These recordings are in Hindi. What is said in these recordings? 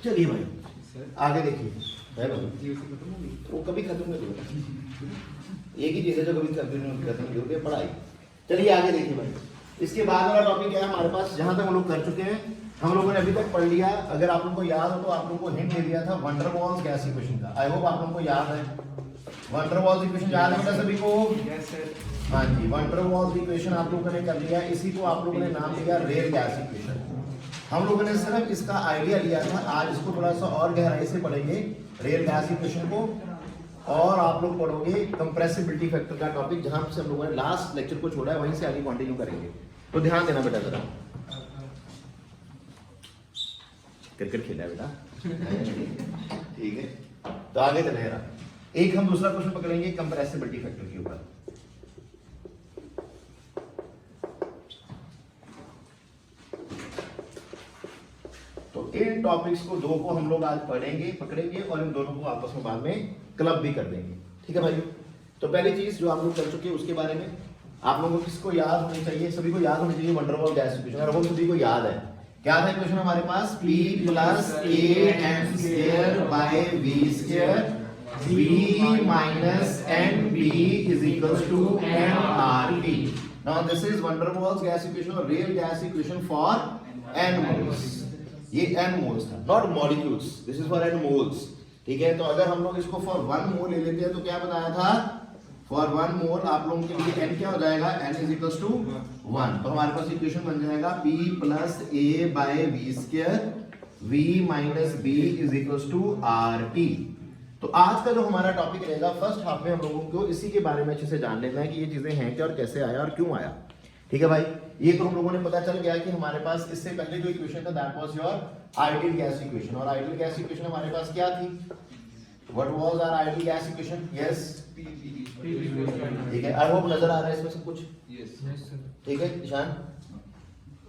चलिए भाई आगे देखिए है भाई, वो कभी खत्म नहीं होगा, एक ही चीज़ है जो कभी खत्म नहीं होगी, पढ़ाई। चलिए आगे देखिए भाई, इसके बाद वाला टॉपिक क्या है हमारे पास, जहाँ तक हम लोग कर चुके हैं, हम लोगों ने अभी तक पढ़ लिया। अगर आप लोगों को याद हो तो आप लोगों को हिंट दे दिया था वंडर वॉल्स गैस इक्वेशन का। आई होप आप लोगों को याद है, वंडर वॉल्स इक्वेशन याद है बेटा सभी को? हाँ जी, वंडर वॉल्स इक्वेशन आप लोगों ने कर लिया। इसी को आप लोगों ने नाम दिया रेल गैस इक्वेशन। हम लोगों ने सिर्फ इसका आइडिया लिया था, आज इसको थोड़ा सा और गहराई से पढ़ेंगे रेल गैस इक्वेशन को, और आप लोग पढ़ोगे कंप्रेसिबिलिटी फैक्टर का टॉपिक, जहां से हम लोगों ने लास्ट लेक्चर को छोड़ा है वहीं से आगे कंटिन्यू करेंगे। तो ध्यान देना बेटा जरा, क्रिकेट खेला है बेटा ठीक है। तो आगे चले जरा, एक हम दूसरा क्वेश्चन पकड़ेंगे कंप्रेसिबिलिटी फैक्टर के ऊपर। तो इन टॉपिक्स को दो को हम लोग आज पकड़ेंगे और इन दोनों को आपस में बाद में क्लब भी कर देंगे, ठीक है भाई। तो पहली चीज जो आप लोग कर चुके हैं उसके बारे में आप लोगों को किसको याद होनी चाहिए? सभी को याद होनी चाहिए वंडर वॉल गैस इक्वेशन। अगर वो सभी को याद है, क्या था इक्वेशन हमारे पास? P plus A n square by we square V minus n b is equals to n r t. Now this is van der Waals gas equation और real gas equation for n moles. ये एन मोल्स था, not molecules, this is for n moles, ठीक है। तो अगर हम लोग इसको फॉर वन मोल ले लेते हैं तो क्या बताया था? फॉर वन मोल आप लोगों के लिए n क्या हो जाएगा? n is equals to 1। तो हमारे पास इक्वेशन बन जाएगा P plus A by we square V minus B is equals to R T. तो आज का जो हमारा टॉपिक रहेगा फर्स्ट हाफ में हम लोगों को इसी के बारे में अच्छे से जान लेना है कि ये चीजें हैं क्या और कैसे आया और क्यों आया, ठीक है भाई। ये तो हम लोगों ने पता चल गया कि हमारे पास इससे पहले जो इक्वेशन था that was your ideal gas equation, और आइडियल गैस इक्वेशन हमारे पास क्या थी? What was our ideal gas equation? Yes, ठीक है। आई होप नजर आ रहा है इसमें सब कुछ? यस सर, ठीक है ईशान,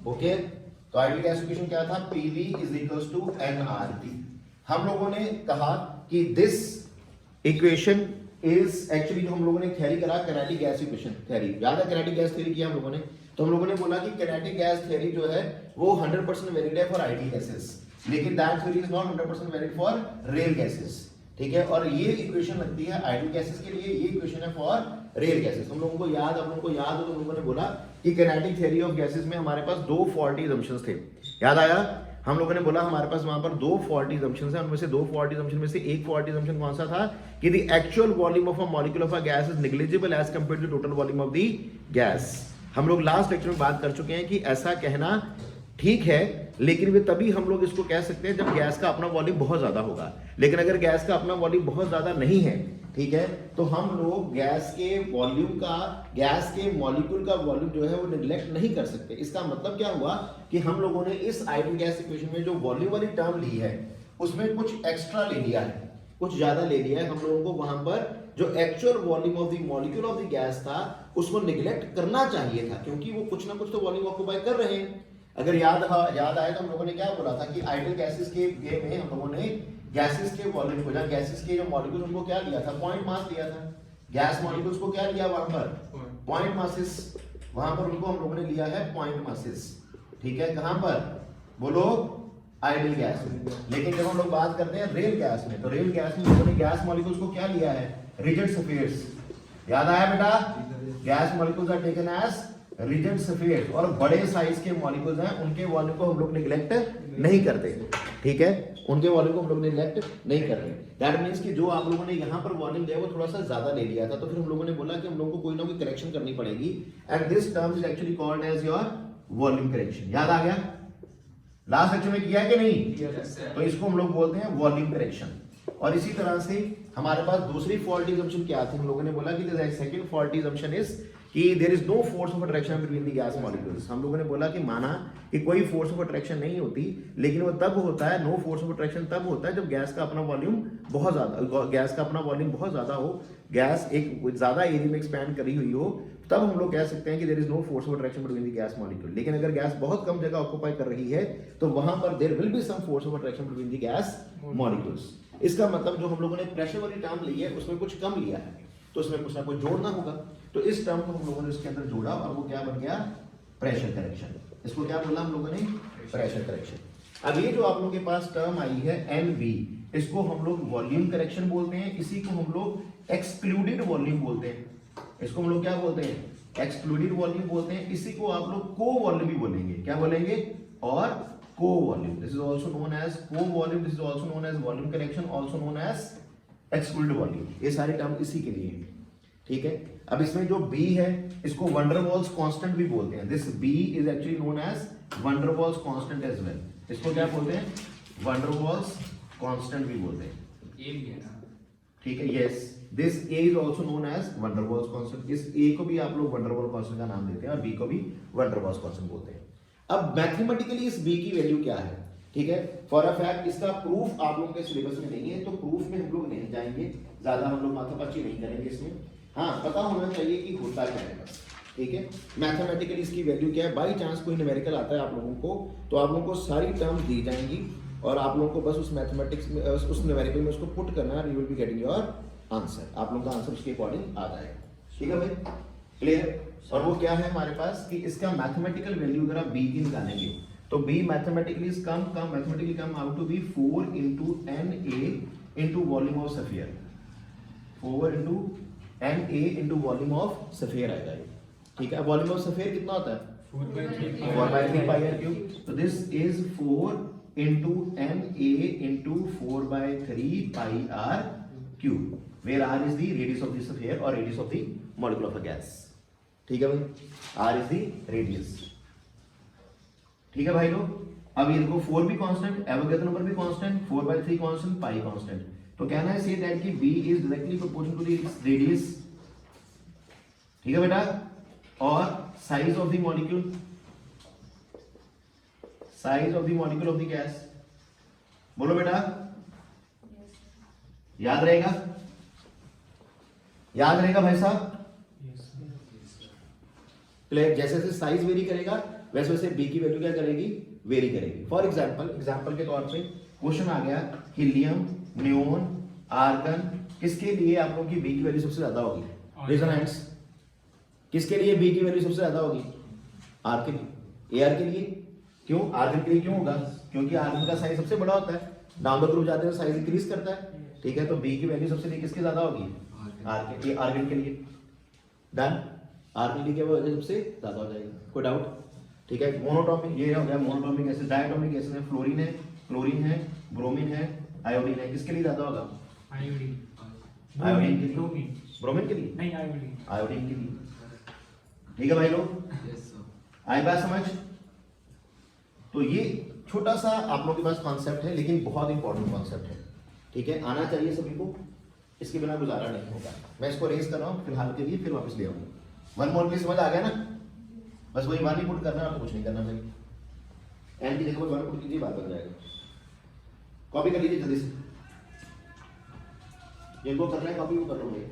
ओके। तो आइडियल गैस इक्वेशन क्या था? PV is equals to NRT. हम लोगों ने कहा कि दिस इक्वेशन इज एक्चुअली, जो हम लोगों ने थ्योरी करा कैनेटिक गैस इक्वेशन थ्योरी, याद है कैनेटिक गैस थ्योरी किया हम लोगों ने? तो हम लोगों ने बोला कि कैनेटिक गैस थ्योरी जो है वो 100% वैलिड है फॉर आइडियल गैसेस, लेकिन that theory is not 100% valid for real gases, ठीक है। और ये इक्वेशन लगती है आइडियल गैसेस के लिए, ये इक्वेशन है फॉर रियल गैसेस। हम लोगों को याद, हम लोगों को याद हो तो हम लोगों ने बोला कि कैनेटिक थ्योरी ऑफ गैसेस में हमारे पास दो फॉल्टी असम्पशंस थे, याद आया? हम लोगों ने बोला हमारे पास वहां पर दो फॉल्टी असम्पशंस हैं, उनमें से दो फॉल्टी असम्पशन में से एक फॉल्टी असम्पशन कौन सा था? कि the actual volume of a molecule of a gas is negligible as compared to total volume of the gas. हम लोग लास्ट लेक्चर में बात कर चुके हैं कि ऐसा कहना ठीक है, लेकिन वे तभी हम लोग इसको कह सकते हैं जब गैस का अपना वॉल्यूम बहुत ज्यादा होगा। लेकिन अगर गैस का अपना वॉल्यूम बहुत ज्यादा नहीं है, ठीक है, तो हम लोग गैस के वॉल्यूम का, गैस के मॉलिक्यूल का वॉल्यूम जो है वो निगलेक्ट नहीं कर सकते। इसका मतलब क्या हुआ कि हम लोगों ने इस आइडियल गैस इक्वेशन में जो वॉल्यूम वाली टर्म ली है उसमें कुछ एक्स्ट्रा ले लिया है, कुछ ज्यादा ले लिया है। हम लोगों को वहां पर जो actual volume of the molecule of the gas था उसको निगलेक्ट करना चाहिए था, क्योंकि वो कुछ ना कुछ तो वॉल्यूम ऑक्यूपाई कर रहे हैं। अगर याद आए तो हम लोगों ने क्या बोला था कि आइडियल गैसेस के वे में हम लोगों ने गैसेस के वॉल्यूम को, जहां गैसेस के जो मॉलिक्यूल उनको क्या लिया था? पॉइंट मास लिया था। गैस मॉलिक्यूल्स को क्या लिया वहां पर? Point masses. वहां पर उनको हम लोगों ने लिया है पॉइंट मासेस, ठीक है। कहां पर? बोलो, आइडियल गैस में। लेकिन जब हम लोग बात करते हैं रियल गैस में, तो रियल गैस में हम लोगों ने गैस मॉलिक्यूल्स को क्या लिया है? Rigid spheres. याद आया बेटा? Gas molecules are taken as rigid sphere, और बड़े साइज के मॉलिक्यूल्स हैं उनके वॉल्यूम को हम लोग निगलेक्ट नहीं करते, ठीक है। उनके वॉल्यूम को हम लोग निगलेक्ट नहीं कर रहे। दैट मींस कि जो आप लोगों ने यहाँ पर वॉल्यूम लिया वो थोड़ा सा ज्यादा ले लिया था, तो फिर हम लोगों ने बोला कि हम लोगों को कोई ना कोई करेक्शन करनी पड़ेगी, and this term is actually called as your volume correction. याद आ गया? लास्ट लेक्चर में किया है कि नहीं? तो इसको हम लोग बोलते हैं वॉल्यूम करेक्शन। और इसी तरह से हमारे पास दूसरी फॉल्टी असम्पशन क्या थी? हम लोगों ने बोला कि the second faulty assumption is कि there is no force of attraction between the gas molecules. हम लोगों ने बोला कि माना कि कोई फोर्स ऑफ अट्रैक्शन नहीं होती, लेकिन वो तब होता है, नो फोर्स ऑफ अट्रैक्शन तब होता है जब गैस का अपना वॉल्यूम बहुत ज्यादा हो, गैस एक ज्यादा एरिया में एक्सपैंड करी हुई हो, तब हम लोग कह सकते हैं कि there is no force of attraction between the gas molecule. लेकिन अगर गैस बहुत कम जगह ऑक्यूपाई कर रही है तो वहां पर there will be some force of attraction between the gas molecules. इसका मतलब जो हम लोगों ने प्रेशर वाली टर्म ली है उसमें कुछ कम लिया है, तो उसमें कुछ ना कुछ जोड़ना होगा। तो इस टर्म को हम लोगों ने इसके अंदर जोड़ा और वो क्या बन गया? Pressure correction. इसको क्या बोला हम लोगों ने? Pressure correction. अब ये जो आप लोगों के पास टर्म आई है NV, इसको हम लोग वॉल्यूम करेक्शन बोलते हैं, इसी को हम लोग एक्सक्लूडेड वॉल्यूम बोलते हैं। इसको हम लोग क्या बोलते हैं? एक्सक्लूडेड वॉल्यूम बोलते हैं। इसी को आप लोग को वॉल्यूम भी बोलेंगे। क्या बोलेंगे? और covolume. This is also known as covolume, this is also known as volume correction, also known as excluded volume. ये सारे टर्म इसी के लिए हैं, ठीक है। अब इसमें जो B है इसको वंडरवॉल्स कांस्टेंट भी बोलते हैं। This B is actually known as van der Waals constant as well. इसको क्या बोलते हैं? वंडरवॉल्स कांस्टेंट भी बोलते हैं, ये भी है ना, ठीक है। Yes, this A is also known as van der Waals constant. इस A को भी आप लोग वंडरवॉल कांस्टेंट का नाम देते हैं और B को भी वंडरवॉल्स कांस्टेंट बोलते हैं। अब मैथमेटिकली इस B की वैल्यू क्या है, ठीक है। फॉर अ फैक्ट इसका प्रूफ आप लोगों के सिलेबस में नहीं है, तो प्रूफ में हम लोग नहीं जाएंगे, ज्यादा हम लोग माथापच्ची नहीं करेंगे इसमें। हाँ, पता होना चाहिए कि होता क्या है बस, ठीक है। मैथमेटिकली इसकी वैल्यू क्या है, बाई चांस कोई न्यूमेरिकल आता है आप लोगों को, तो आप लोगों को सारी टर्म्स दी जाएंगी और आप लोगों को बस उस मैथमेटिक्स में उस न्यूमेरिकल में उसको पुट करना है, you will be getting your answer. आप लोगों का आंसर उसके अकॉर्डिंग आ जाएगा, ठीक है भाई, क्लियर। और वो क्या है हमारे पास कि इसका मैथमेटिकल वैल्यू अगर आप B की निकालेंगे तो B mathematically mathematically come out to be 4 into NA into volume of sphere. 4 into NA into volume of sphere आएगा ये, ठीक है। वॉल्यूम ऑफ सफियर कितना होता है? 4/3 pi r cube। तो this is 4 into NA into 4/3 pi r cube, where r is the radius of the sphere or radius of the molecule of a gas, ठीक है भाई। r is the radius, ठीक है भाई लोग। अब ये देखो 4 भी कांस्टेंट, एवोगैड्रो नंबर भी कांस्टेंट, 4/3 कांस्टेंट, पाई कांस्टेंट। तो कहना है से दैट कि B is directly proportional to the radius, ठीक है बेटा। और size of the molecule, size of the molecule of the gas, बोलो बेटा, याद रहेगा? याद रहेगा भाई साहब? जैसे जैसे साइज वेरी करेगा वैसे वैसे B की वैल्यू क्या करेगी? वेरी करेगी। फॉर एग्जांपल के तौर पे क्वेश्चन आ गया, हीलियम, नियोन, आर्गन, किसके लिए आप लोगों की B की वैल्यू सबसे ज्यादा होगी? Raise hands. किसके लिए B की वैल्यू सबसे ज्यादा होगी? R के लिए, AR के लिए। क्यों? आर्गन के लिए क्यों होगा? क्योंकि आर्गन का साइज सबसे बड़ा होता है, डाउन द ग्रुप जाते हैं साइज इंक्रीज करता है, ठीक है। तो B की वैल्यू सबसे किसकी ज्यादा होगी? आर्गन के लिए। डन। आर्गन की वैल्यू सबसे ज्यादा हो जाएगी, कोई डाउट? ठीक है। मोनोटॉमिक, ये हो गया मोनोटॉमिक एसिड। डायटोमिक एसिड में फ्लोरीन है, क्लोरीन है, ब्रोमीन है, आयोडीन है, किसके लिए ज्यादा होगा? आयोडीन। आयोडीन के लिए। ब्रोमीन। ब्रोमीन के लिए नहीं, आयोडीन। आयोडीन के लिए, ठीक है भाई लोग। आई बात समझ? तो ये छोटा सा आप लोगों के पास कॉन्सेप्ट है, लेकिन बहुत इंपॉर्टेंट कॉन्सेप्ट है, ठीक है। आना चाहिए सभी को, इसके बिना गुजारा नहीं होगा। मैं इसको रेज कर रहा हूँ फिलहाल के लिए, फिर वापस ले आऊंगा। वन मोर प्लीज, समझ आ गया ना? बस वही वन ही पुट करना है, आपको कुछ नहीं करना भाई। एन की जगह पर वन पुट कीजिए, बात बन जाएगा। कॉपी कर लीजिए जल्दी से, जिनको करना है कॉपी वो कर लो भाई।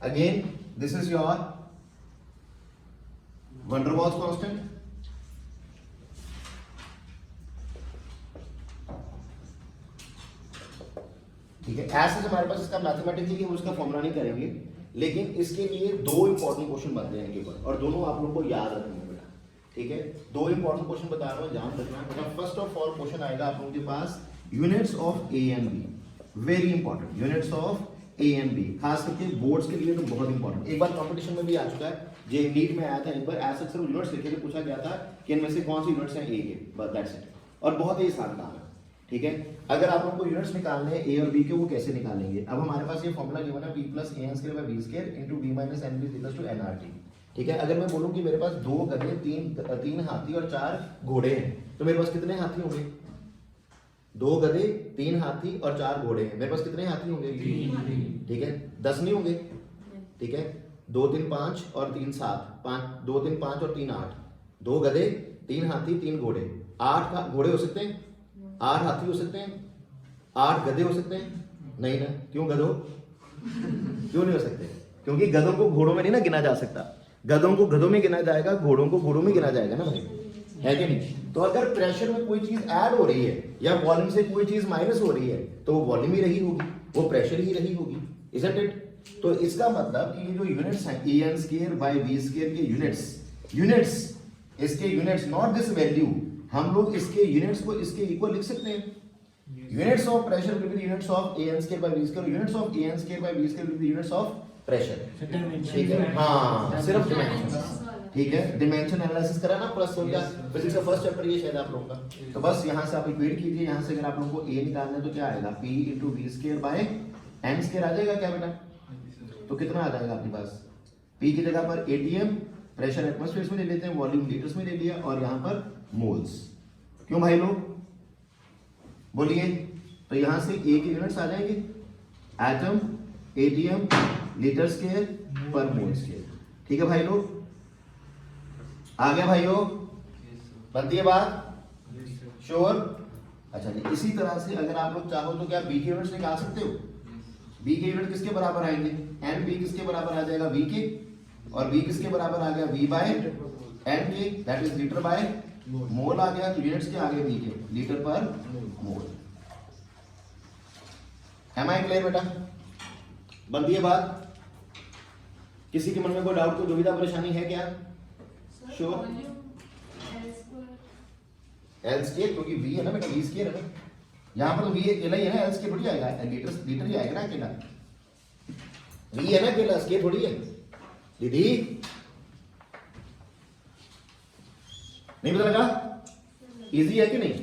Again, this is your van der Waals constant. ठीक है। ऐसे हमारे पास इसका मैथमेटिकली हम उसका फॉर्मूला नहीं करेंगे, लेकिन इसके लिए दो इंपॉर्टेंट क्वेश्चन बनते हैं इनके ऊपर, और दोनों आप लोगों को याद रखने हैं बेटा, ठीक है। दो इंपॉर्टेंट क्वेश्चन बता रहा हूँ, ध्यान रखना बेटा। फर्स्ट ऑफ ऑल क्वेश्चन आएगा आप लोगों के पास units of a and b, very important. Units of a and b, खास करके बोर्ड्स के लिए तो बहुत इंपॉर्टेंट। एक बार कंपटीशन में भी आ चुका है, जे नीट में आया था एक बार, ऐसे सिर्फ यूनिट्स लिखे थे, पूछा गया था कि इनमें से कौन सी यूनिट्स हैं ए के, बस दैट्स इट। और बहुत ही आसान काम है, ठीक है। अगर आप लोगों को यूनिट्स निकालने हैं ए और बी के, वो कैसे निकालेंगे? अब हमारे पास ये फॉर्मूला गिवन है, p + an² / b² * b - nb = nrt, ठीक है। अगर मैं बोलूं कि मेरे पास 2 गधे, 3 हाथी और 4 घोड़े हैं, तो मेरे पास कितने हाथी होंगे? 2 गधे, 3 हाथी और 4 घोड़े हैं, मेरे पास कितने हाथी होंगे? 3, ठीक है। 10 नहीं होंगे, ठीक है। 2 3 5 और 3 7, 2 3 5 और 3 8, 2 गधे, 3 हाथी, 3 घोड़े, 8 घोड़े हो सकते हैं, 8 हाथी हो सकते हैं, 8 गधे हो सकते हैं? नहीं ना। क्यों गधों? क्यों नहीं हो सकते? क्योंकि गधों को घोड़ों में नहीं ना गिना जा सकता। गधों को गधों में गिना जाएगा, घोड़ों को घोड़ों में गिना जाएगा ना भाई, है कि नहीं? तो अगर प्रेशर में कोई चीज ऐड हो रही है या वॉल्यूम से कोई चीज माइनस हो रही है तो वो वॉल्यूम ही रही होगी, वो प्रेशर ही रही होगी, इजंट इट? तो इसका मतलब कि ये जो यूनिट्स हैं en square by v square के यूनिट्स इसके यूनिट्स, नॉट दिस वैल्यू, हम लोग इसके यूनिट्स को इसके इक्वल लिख सकते हैं। Units of pressure will be units of an square by v square, units of an square by v square will be units of pressure. ठीक है, हाँ सिर्फ डिमेंशन। ठीक है, डिमेंशन एनालिसिस करा ना प्लस हो गया, फिजिक्स का फर्स्ट चैप्टर ये शायद आप लोगों का। तो बस यहाँ से आप इक्वेट कीजिए, यहाँ से अगर आप लोगों को a निकालना है तो क्या आएगा, p into V square by n square आ जाएगा क्या बेटा? तो कितना आ जाएगा आपके पास? p की जगह पर atm, प्रेशर एटमॉस्फेयर में ले लेते हैं, वॉल्यूम लीटर्स में ले लिया, और यहाँ पर मोल्स। क्यों भाई लोग बोलिए? तो यहाँ से a के यूनिट्स आ जाएंगे, एटम, atm, लीटर स्क्वायर पर मोल स्क्वायर। ठीक है भाई लोग, आ गया भाइयों? बनती है बात? श्योर? अच्छा जी, इसी तरह से अगर आप लोग चाहो तो क्या b के यूनिट्स निकाल सकते हो? b के यूनिट किसके बराबर आएंगे? एन बी किसके बराबर आ जाएगा? v के, और b किसके बराबर आ गया? v बाय एन के, that is litre by mole आ गया। तो यूनिट्स के आ गए v के, लीटर पर मोल। एम आई क्लियर बेटा? बनती है बात? किसी के मन में कोई डाउट, कोई दुविधा परेशानी है क्या? श्योर? एल स्क्वायर, क्योंकि v है ना बेटा, v स्क्वायर है ना, यहाँ पर तो v अकेला ही है ना, एल स्क्वायर थोड़ी आएगा, लीटर ही आएगा ना अकेला, v है ना अकेला, स्क्वायर थोड़ी है। दीदी नहीं पता लगा? इजी है कि नहीं?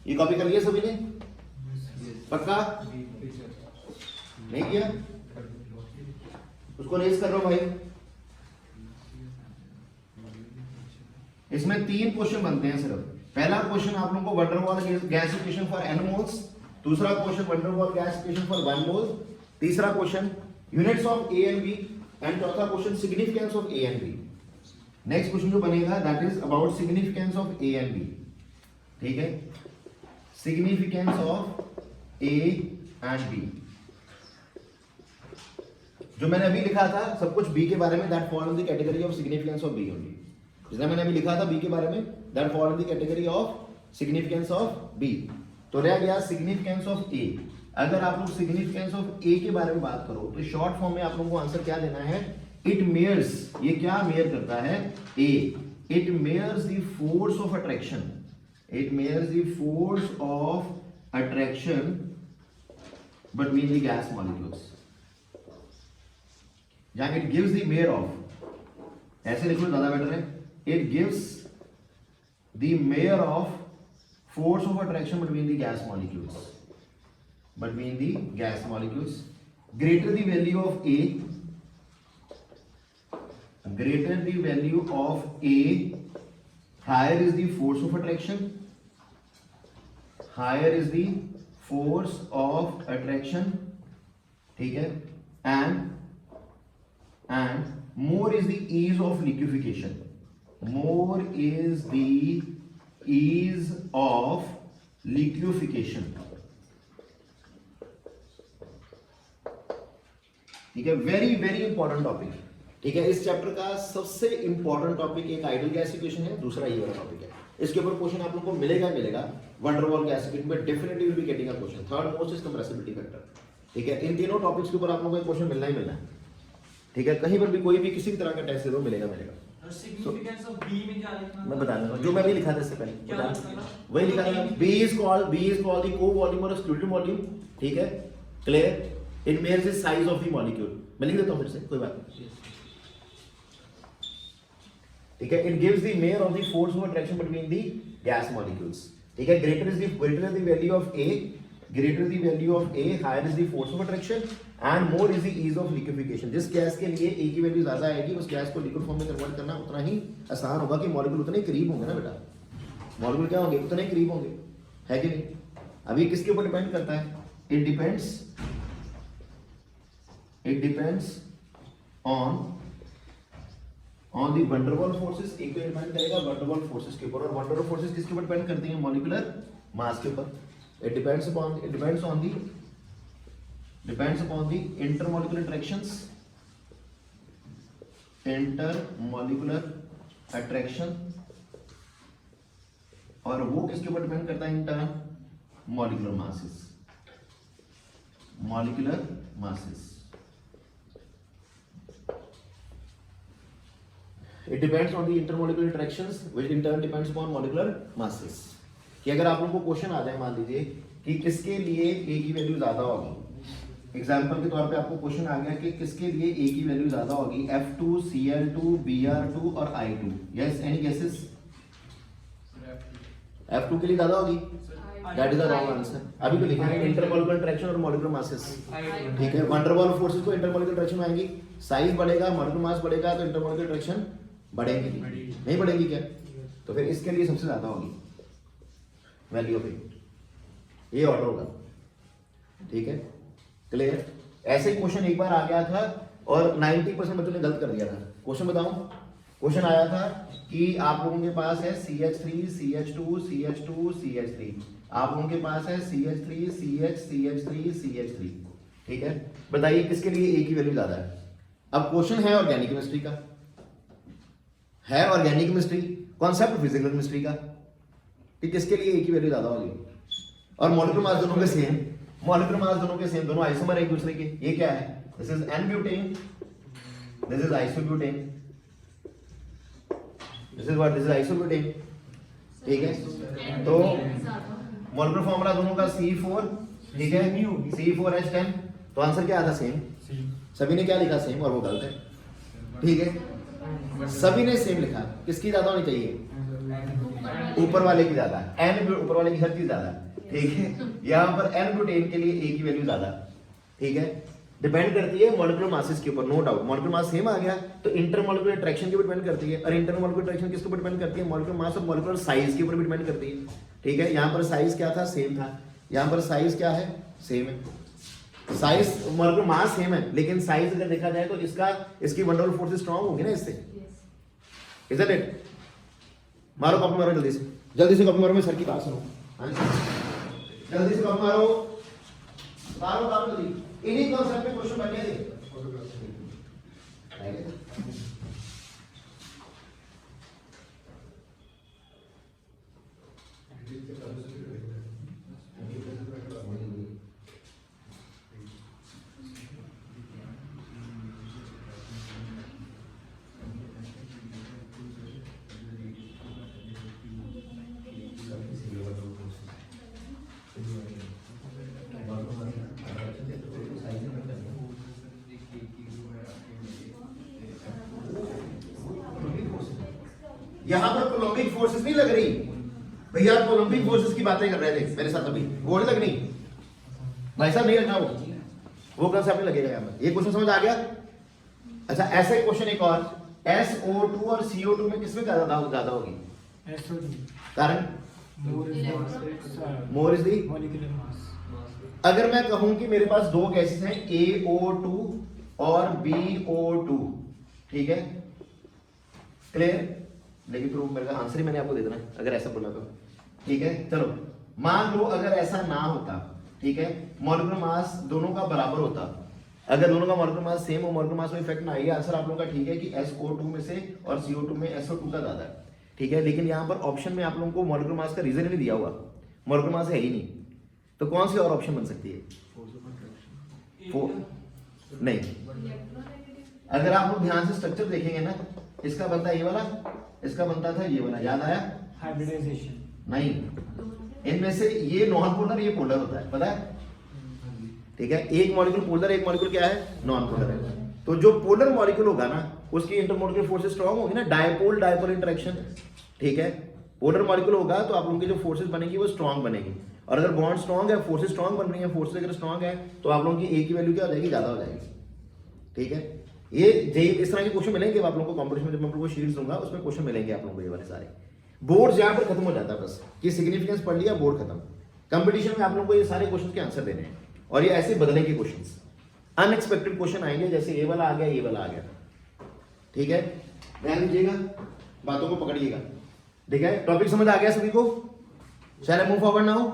ये कॉपी कर लिया सभी ने? पक्का? नहीं किया? उसको रेस कर रहा हूं भाई। इसमें 3 क्वेश्चन बनते हैं सिर्फ। पहला क्वेश्चन आप लोगों को van der Waals gas equation for n moles, दूसरा question van der Waals gas equation for 1 mole, तीसरा question units of a and b, and चौथा question significance of a and b। Next question जो बनेगा that is about significance of a and b। ठीक है, significance of a and b। जो मैंने अभी लिखा था सब कुछ b के बारे में, that fall in the category of significance of b only. जितना मैंने अभी लिखा था b के बारे में, that fall in the category of significance of b। तो रह गया सिग्निफिकेंस ऑफ a। अगर आप लोग सिग्निफिकेंस ऑफ a के बारे में बात करो तो शॉर्ट फॉर्म में आप लोगों को आंसर क्या देना है? इट मेयर्स, ये क्या मेयर करता है? a, it measures the force of attraction, it measures the force of attraction between the gas molecules, या it gives the measure of, ऐसे लिखो ज्यादा बेटर है, it gives the measure of force of attraction between the gas molecules, greater the value of a, greater the value of a, higher is the force of attraction, higher is the force of attraction, ठीक है, and more is the ease of liquefaction, more is the ease of liquefaction। ठीक है, वेरी वेरी इंपॉर्टेंट टॉपिक। ठीक है, इस चैप्टर का सबसे इंपॉर्टेंट टॉपिक एक आइडियल गैस इक्वेशन है, दूसरा ये वाला टॉपिक है। इसके ऊपर क्वेश्चन आप लोगों को मिलेगा वंडर वॉल गैस इक्वेशन में, definitely will be getting a question. Third most is compressibility factor. ठीक है, इन तीनों टॉपिक्स के ऊपर आप लोगों को क्वेश्चन मिलना ही मिलना है। ठीक है, कहीं पर भी कोई भी किसी भी तरह का टेस्ट दे दो मिलेगा। सिग्निफिकेंस ऑफ b में क्या लिखना है? मैं बता दूंगा, जो मैं भी लिखा था इससे पहले वही लिखा था। b is called the co-volume or exclusion volume। ठीक है, clear? It measures the size of the molecule. मैं लिख देता हूं फिर से, कोई बात नहीं। ठीक है, it gives the measure of the force of attraction between the gas molecules. ठीक है, greater the value of a, greater the value of a, higher is the force of attraction and more is the ease of liquefaction। जिस गैस के लिए a की वैल्यू ज्यादा आएगी उस गैस को लिक्विड फॉर्म में कन्वर्ट करना उतना ही आसान होगा कि मॉलिक्यूल उतने करीब होंगे ना बेटा। मॉलिक्यूल क्या होंगे? उतने करीब होंगे, है कि नहीं? अभी किसके ऊपर डिपेंड करता है? It depends on the wonder wall forces. एक डिपेंड करेगा वंडर वॉल फोर्सेस के ऊपर, और वंडर वॉल फोर्सेस किसके ऊपर डिपेंड करती हैं? मॉलिक्यूलर मास के ऊपर। It depends upon the intermolecular attraction, और वो किसके ऊपर डिपेंड करता है in turn? Molecular masses. It depends on the intermolecular interactions which in turn depends upon molecular masses. कि अगर आप लोगों को क्वेश्चन आ जाए, मान लीजिए कि किसके लिए ए की वैल्यू ज्यादा होगी, एग्जाम्पल के तौर पे आपको क्वेश्चन आ गया कि किसके लिए ए की वैल्यू ज्यादा होगी, F2, Cl2, Br2 और I2. Yes, any guesses? F2 के लिए ज्यादा होगी, that is the wrong answer. अभी तो लिखा है इंटरमॉलिक्यूलर इंटरेक्शन और मॉलिक्यूलर मासेस. ठीक है, वंडर वॉल फोर्सेस को इंटरमॉलिक्यूलर इंटरेक्शन में आएंगी, साइज बढ़ेगा, मॉलिक्यूलर मास बढ़ेगा तो इंटरमॉलिक्यूलर इंटरेक्शन बढ़ेगी, नहीं बढ़ेगी क्या? तो फिर इसके लिए सबसे ज्यादा होगी वैल्यू ऑफ ए, ये ऑर्डर होगा. ठीक है, क्लियर? ऐसे ही क्वेश्चन एक बार आ गया था और 90% बच्चों ने गलत कर दिया था. क्वेश्चन बताऊं? क्वेश्चन आया था कि आप लोगों के पास है CH3, CH2, CH2, CH3. आप लोगों के पास है CH3, CH, CH3, CH3. ठीक है, बताइए किसके लिए ए की वैल्यू ज्यादा है? अब क्वेश्चन है ऑर्गेनिक केमिस्ट्री का, है organic chemistry, concept physical chemistry का, कि किसके लिए ए की वैल्यू ज्यादा होगी. और मॉलिक्यूलर मास दोनों के सेम, दोनों आइसोमर एक दूसरे के. ये क्या है? This is n butane, this is isobutane, this is isobutane. ठीक है, तो मॉलिक्यूलर फॉर्मूला दोनों का C4. ठीक है, C4H10. तो आंसर क्या आता? सेम. सभी ने क्या लिखा? सेम, और वो गलत है. ठीक है, सभी ने सेम लिखा. किसकी ज्यादा होनी चाहिए? ऊपर वाले की ज्यादा. N ऊपर वाले की हर चीज ज्यादा. ठीक है, यहाँ पर N-ब्यूटेन के लिए ए की वैल्यू ज्यादा. ठीक है, डिपेंड करती है मॉलिक्यूलर मासेस के ऊपर, no doubt. Molecular mass same आ गया तो इंटरमॉलिक्यूलर अट्रैक्शन के ऊपर डिपेंड करती है. और इंटरमॉलिक्यूलर अट्रैक्शन किसके ऊपर डिपेंड करती है? मॉलिक्यूलर मास और मॉलिक्यूलर साइज के ऊपर डिपेंड करती है. ठीक है, यहाँ पर साइज क्या था? सेम था. यहाँ पर साइज क्या है? सेम है. साइज मॉलिक्यूलर मास सेम है, लेकिन साइज अगर देखा जाए तो इसकी वंडरफुल फोर्स स्ट्रांग होगी ना इससे. Isn't it? मारो कॉपी, मारो जल्दी से कॉपी मारो. मैं सर की बात सुनो, जल्दी से कॉपी मारो जल्दी. इन्हीं कॉन्सेप्ट पे क्वेश्चन बनने दे. यहां पर कोलंबिक फोर्सेस नहीं लग रही भैया, कोलंबिक फोर्सेस की बातें कर रहे थे मेरे साथ अभी. वो नहीं लगनी भाई साहब, नहीं लगना वो कंसेप्ट नहीं लगेगा. यहाँ ये क्वेश्चन समझ आ गया? अच्छा, ऐसे क्वेश्चन एक और, SO2 और CO2 में किसमें ज्यादा होगी? कारण more is the molecular mass. अगर मैं कहूं कि मेरे पास दो गैसेस हैं AO2 और BO2, ठीक है, क्लियर? लेकिन फिर मेरा आंसर ही मैंने आपको दे देना अगर ऐसा बोला तो. ठीक है, चलो मान लो अगर ऐसा ना होता, ठीक है, मॉलिक्यूलर मास दोनों का बराबर होता, अगर दोनों का मॉलिक्यूलर मास सेम हो, मॉलिक्यूलर मास में इफेक्ट ना आए, आंसर आप लोगों का ठीक है कि SO2 में से और CO2 में SO2 का ज्यादा है. ठीक है, लेकिन यहाँ पर ऑप्शन में आप लोगों को मॉलिक्यूलर मास का रीजन ही नहीं दिया हुआ, मॉलिक्यूलर मास है ही नहीं. तो कौन सी और ऑप्शन बन सकती है? नहीं. अगर आप लोग ध्यान से स्ट्रक्चर देखेंगे ना, इसका बनता है ये वाला, इसका बनता था ये वाला. याद आया? हाइब्रिडाइजेशन. नहीं, इनमें से ये नॉन पोलर, ये पोलर होता है, पता है? ठीक है, एक मॉलिक्यूल पोलर, एक मॉलिक्यूल क्या है? नॉन पोलर है. तो जो पोलर मॉलिक्यूल होगा ना, उसकी इंटरमॉलिक्यूलर फोर्सेस स्ट्रांग होगी ना, डायपोल इंटरेक्शन. ठीक है, पोलर मॉलिक्यूल होगा तो आप लोगों की जो फोर्सेस बनेगी वो स्ट्रांग बनेगी. और अगर बॉन्ड स्ट्रांग है, फोर्सेस स्ट्रांग बन रही है, फोर्सेस अगर स्ट्रांग है तो आप लोगों की ए की वैल्यू क्या हो जाएगी? ज्यादा हो जाएगी. ठीक है, ये इस तरह के क्वेश्चन मिलेंगे आप लोगों को कॉम्पिटिशन में. जब मैं आप लोगों को शीट्स दूंगा उसमें क्वेश्चन मिलेंगे आप लोगों को ये वाले सारे. बोर्ड यहाँ पर खत्म हो जाता है, बस कि सिग्निफिकेंस पढ़ लिया, बोर्ड खत्म. कंपटीशन में आप लोगों को ये सारे क्वेश्चन के आंसर देने हैं, और ये ऐसे बदलने के क्वेश्चन, अनएक्सपेक्टेड क्वेश्चन आएंगे, जैसे ये वाला आ गया, ये वाला आ गया. ठीक है, ध्यान दीजिएगा, बातों को पकड़िएगा. ठीक है, टॉपिक समझ आ गया सभी को? Shall I move forward now?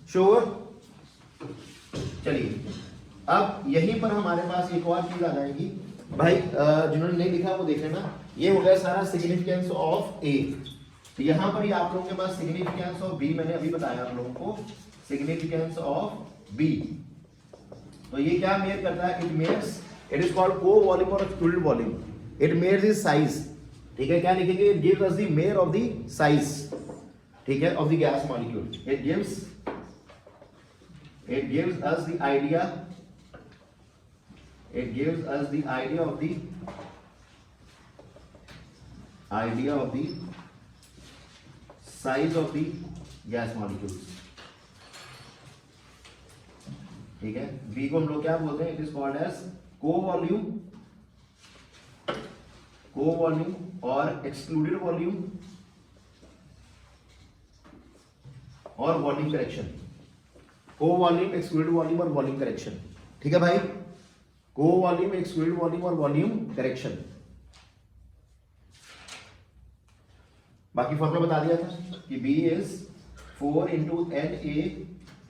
Sure. चलिए अब यहीं पर हमारे पास एक और चीज आ जाएगी भाई, जिन्होंने नहीं लिखा वो देख लेना। ये हो गया सारा सिग्निफिकेंस ऑफ ए। तो यहां पर ही आप लोगों के पास सिग्निफिकेंस ऑफ बी मैंने अभी बताया आप लोगों को, सिग्निफिकेंस ऑफ बी। तो ये क्या मेयर करता है? It measures, it is called covolume और excluded volume. It measures is size, ठीक है। क्या लिखेंगे? It gives us the measure of the size, ठीक है, of the gas molecule. It gives us the idea, it gives us the idea of the size of the gas molecules, ठीक है। B को हम लोग क्या बोलते हैं? It is called as covolume और एक्सक्लूडेड वॉल्यूम और वॉल्यूम करेक्शन। को वॉल्यूम, एक्सक्लूडेड वॉल्यूम और वॉल्यूम करेक्शन, ठीक है भाई। को वॉल्यूम, एक्सक्लूडेड वॉल्यूम और वॉल्यूम करेक्शन। बाकी फॉर्मूला बता दिया था कि B is 4 into NA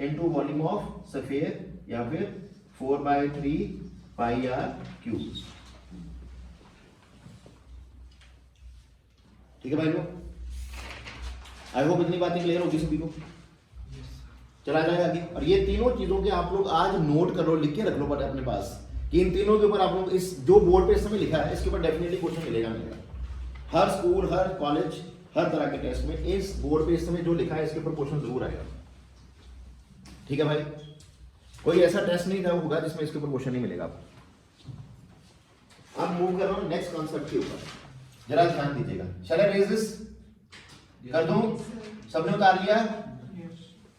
into volume of sphere या फिर 4/3 pi r क्यूब, ठीक है भाई लोग। आई होप इतनी बातें क्लियर होगी सभी को। चला जाए आगे। और ये तीनों चीजों के आप लोग आज नोट कर लो, लिख के रख लो अपने पास कि इन तीनों के ऊपर आप लोग इस जो बोर्ड पे इस समय लिखा है इसके ऊपर डेफिनेटली क्वेश्चन मिलेगा। हर स्कूल, हर कॉलेज, हर तरह के टेस्ट में इस बोर्ड पे इस समय जो लिखा है इसके ऊपर क्वेश्चन जरूर आएगा, ठीक है भाई। कोई ऐसा टेस्ट नहीं होगा जिसमें इसके ऊपर क्वेश्चन नहीं मिलेगा आपको। अब मूव कर रहा हूं नेक्स्ट कॉन्सेप्ट के ऊपर, जरा ध्यान दीजिएगा। शैल आई रेज दिस? कर दूं? सबने उतार लिया?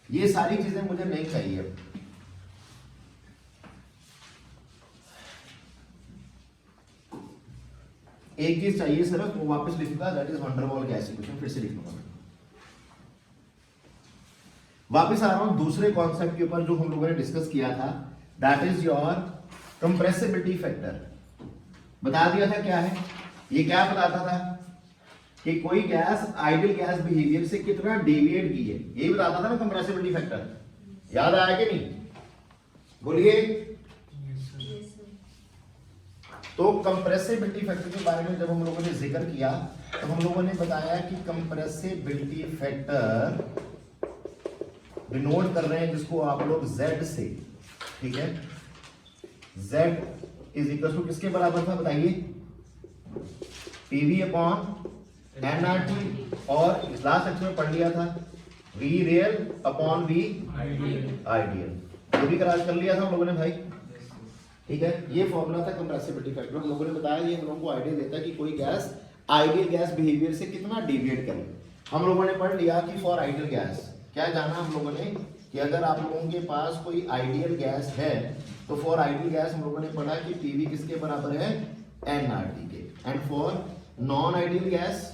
ये सारी चीजें मुझे नहीं चाहिए अब। एक चीज चाहिए सिर्फ, वो वापस लिखूंगा, that is van der Waals gas equation. फिर से लिख लूंगा। वापस आ रहा हूं दूसरे कॉन्सेप्ट के ऊपर जो हम लोगों ने डिस्कस किया था, that is your compressibility factor. बता दिया था क्या है ये, क्या बताता था कि कोई गैस आइडियल गैस बिहेवियर से कितना डेविएट की है, यही बताता था ना कंप्रेसिबिलिटी फैक्टर। याद आया कि नहीं? बोलिए। तो कंप्रेसिबिलिटी फैक्टर के बारे में जब हम लोगों ने जिक्र किया तो हम लोगों ने बताया कि कंप्रेसिबिलिटी फैक्टर डिनोट कर रहे हैं जिसको आप लोग Z से, ठीक है। Z इज इक्वल टू किसके बराबर था बताइए? PV अपॉन nRT, और लास्ट लेक्चर में पढ़ लिया था V real upon V ideal. ये भी करार कर लिया था हम लोगों ने भाई, ठीक है। ये फॉर्मूला था कंप्रेसिबिलिटी फैक्टर। हम लोगों ने बताया ये हम लोगों को आइडिया देता है कि कोई गैस आइडियल गैस बिहेवियर से कितना डेविएट करे। हम लोगों ने पढ़ लिया कि फॉर आइडियल गैस क्या जाना हम लोगों ने कि अगर आप लोगों के पास कोई आइडियल गैस है तो फॉर आइडियल गैस हम लोगों ने पढ़ा कि PV किसके बराबर है? nRT के। And for non ideal gas,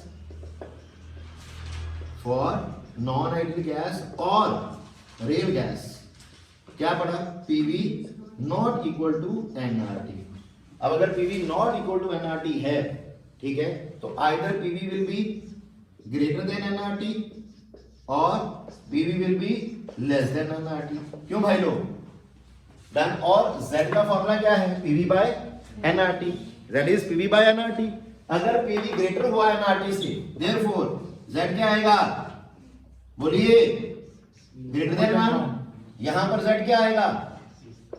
और रियल गैस क्या पढ़ा? PV not equal to nRT। अब अगर PV not equal to nRT है, ठीक है, तो either PV will be greater than nRT और PV will be less than nRT। क्यों भाई लोग? डन। और Z का फॉर्मूला क्या है? PV bye nRT। Z is PV bye nRT। अगर PV ग्रेटर हुआ nRT से, देयरफॉर Z क्या आएगा? बोलिए। Greater than 1। यहां पर Z क्या आएगा?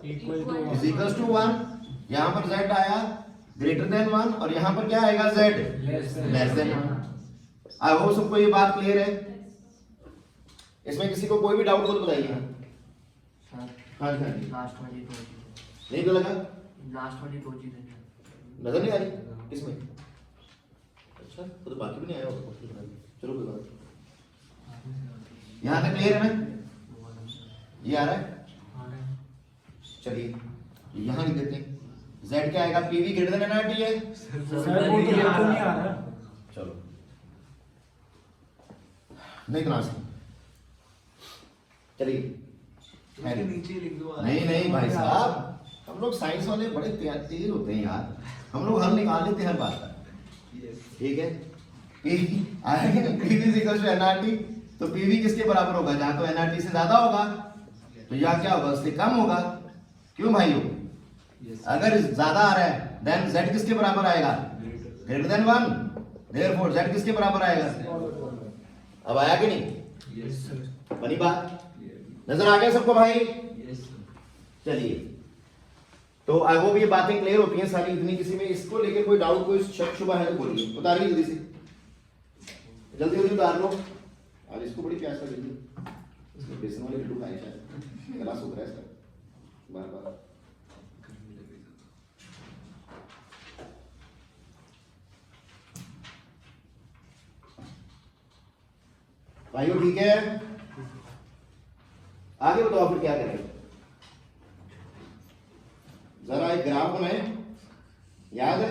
Is equal to 1। यहां पर Z आया ग्रेटर देन 1 और यहां पर क्या आएगा? Z less than 1। I hope सबको ये बात क्लियर है। इसमें किसी को कोई भी डाउट हो तो बताइए। हाँ जी, लास्ट वाली दो चीजें नहीं तो लगा? लास्ट वाली दो चीजें नजर नहीं आ रही किसमें? अच्छा, तो बाकी भी नहीं आया होगा। चलो कोई बात नहीं। यहाँ तक क्लियर है ना? ये आ रहा है? चलिए यहाँ लिख देते हैं। Z क्या आएगा? PV ग्रेटर देन nRT है। सर वो तो बिल्कुल नहीं आ रहा। चलो नहीं क्लास चलिए नीचे लिख दो। नहीं भाई साहब, हम लोग साइंस वाले बड़े तेज होते हैं यार, हम लोग हल निकाल लेते हैं हर बात का, ठीक है। PV is equal to nRT, तो PV किसके बराबर होगा? जहां तो nRT से ज्यादा होगा तो यहाँ क्या होगा, उससे कम होगा। क्यों भाइयों? अगर ज्यादा आ रहा है देन z किसके बराबर आएगा, ग्रेटर देन 1, देयरफॉर z किसके बराबर आएगा। अब आया कि नहीं, बनी बात, नजर आ गया सबको भाई? चलिए, तो आई होप ये बातें क्लियर होती हैं सारी। इतनी किसी में इसको लेकर कोई डाउट, कोई शक शुबा है तो बोलिए, उतारिए जल्दी से, जल्दी जल्दी उतार लो। और इसको बड़ी प्यास लगी थी, इसको बेसन वाले लड्डू खाए शायद, गला सूख रहा है इसका बार बार। भाइयों ठीक है, आगे बताओ फिर क्या करें। जरा एक ग्राफ बनाए, याद है?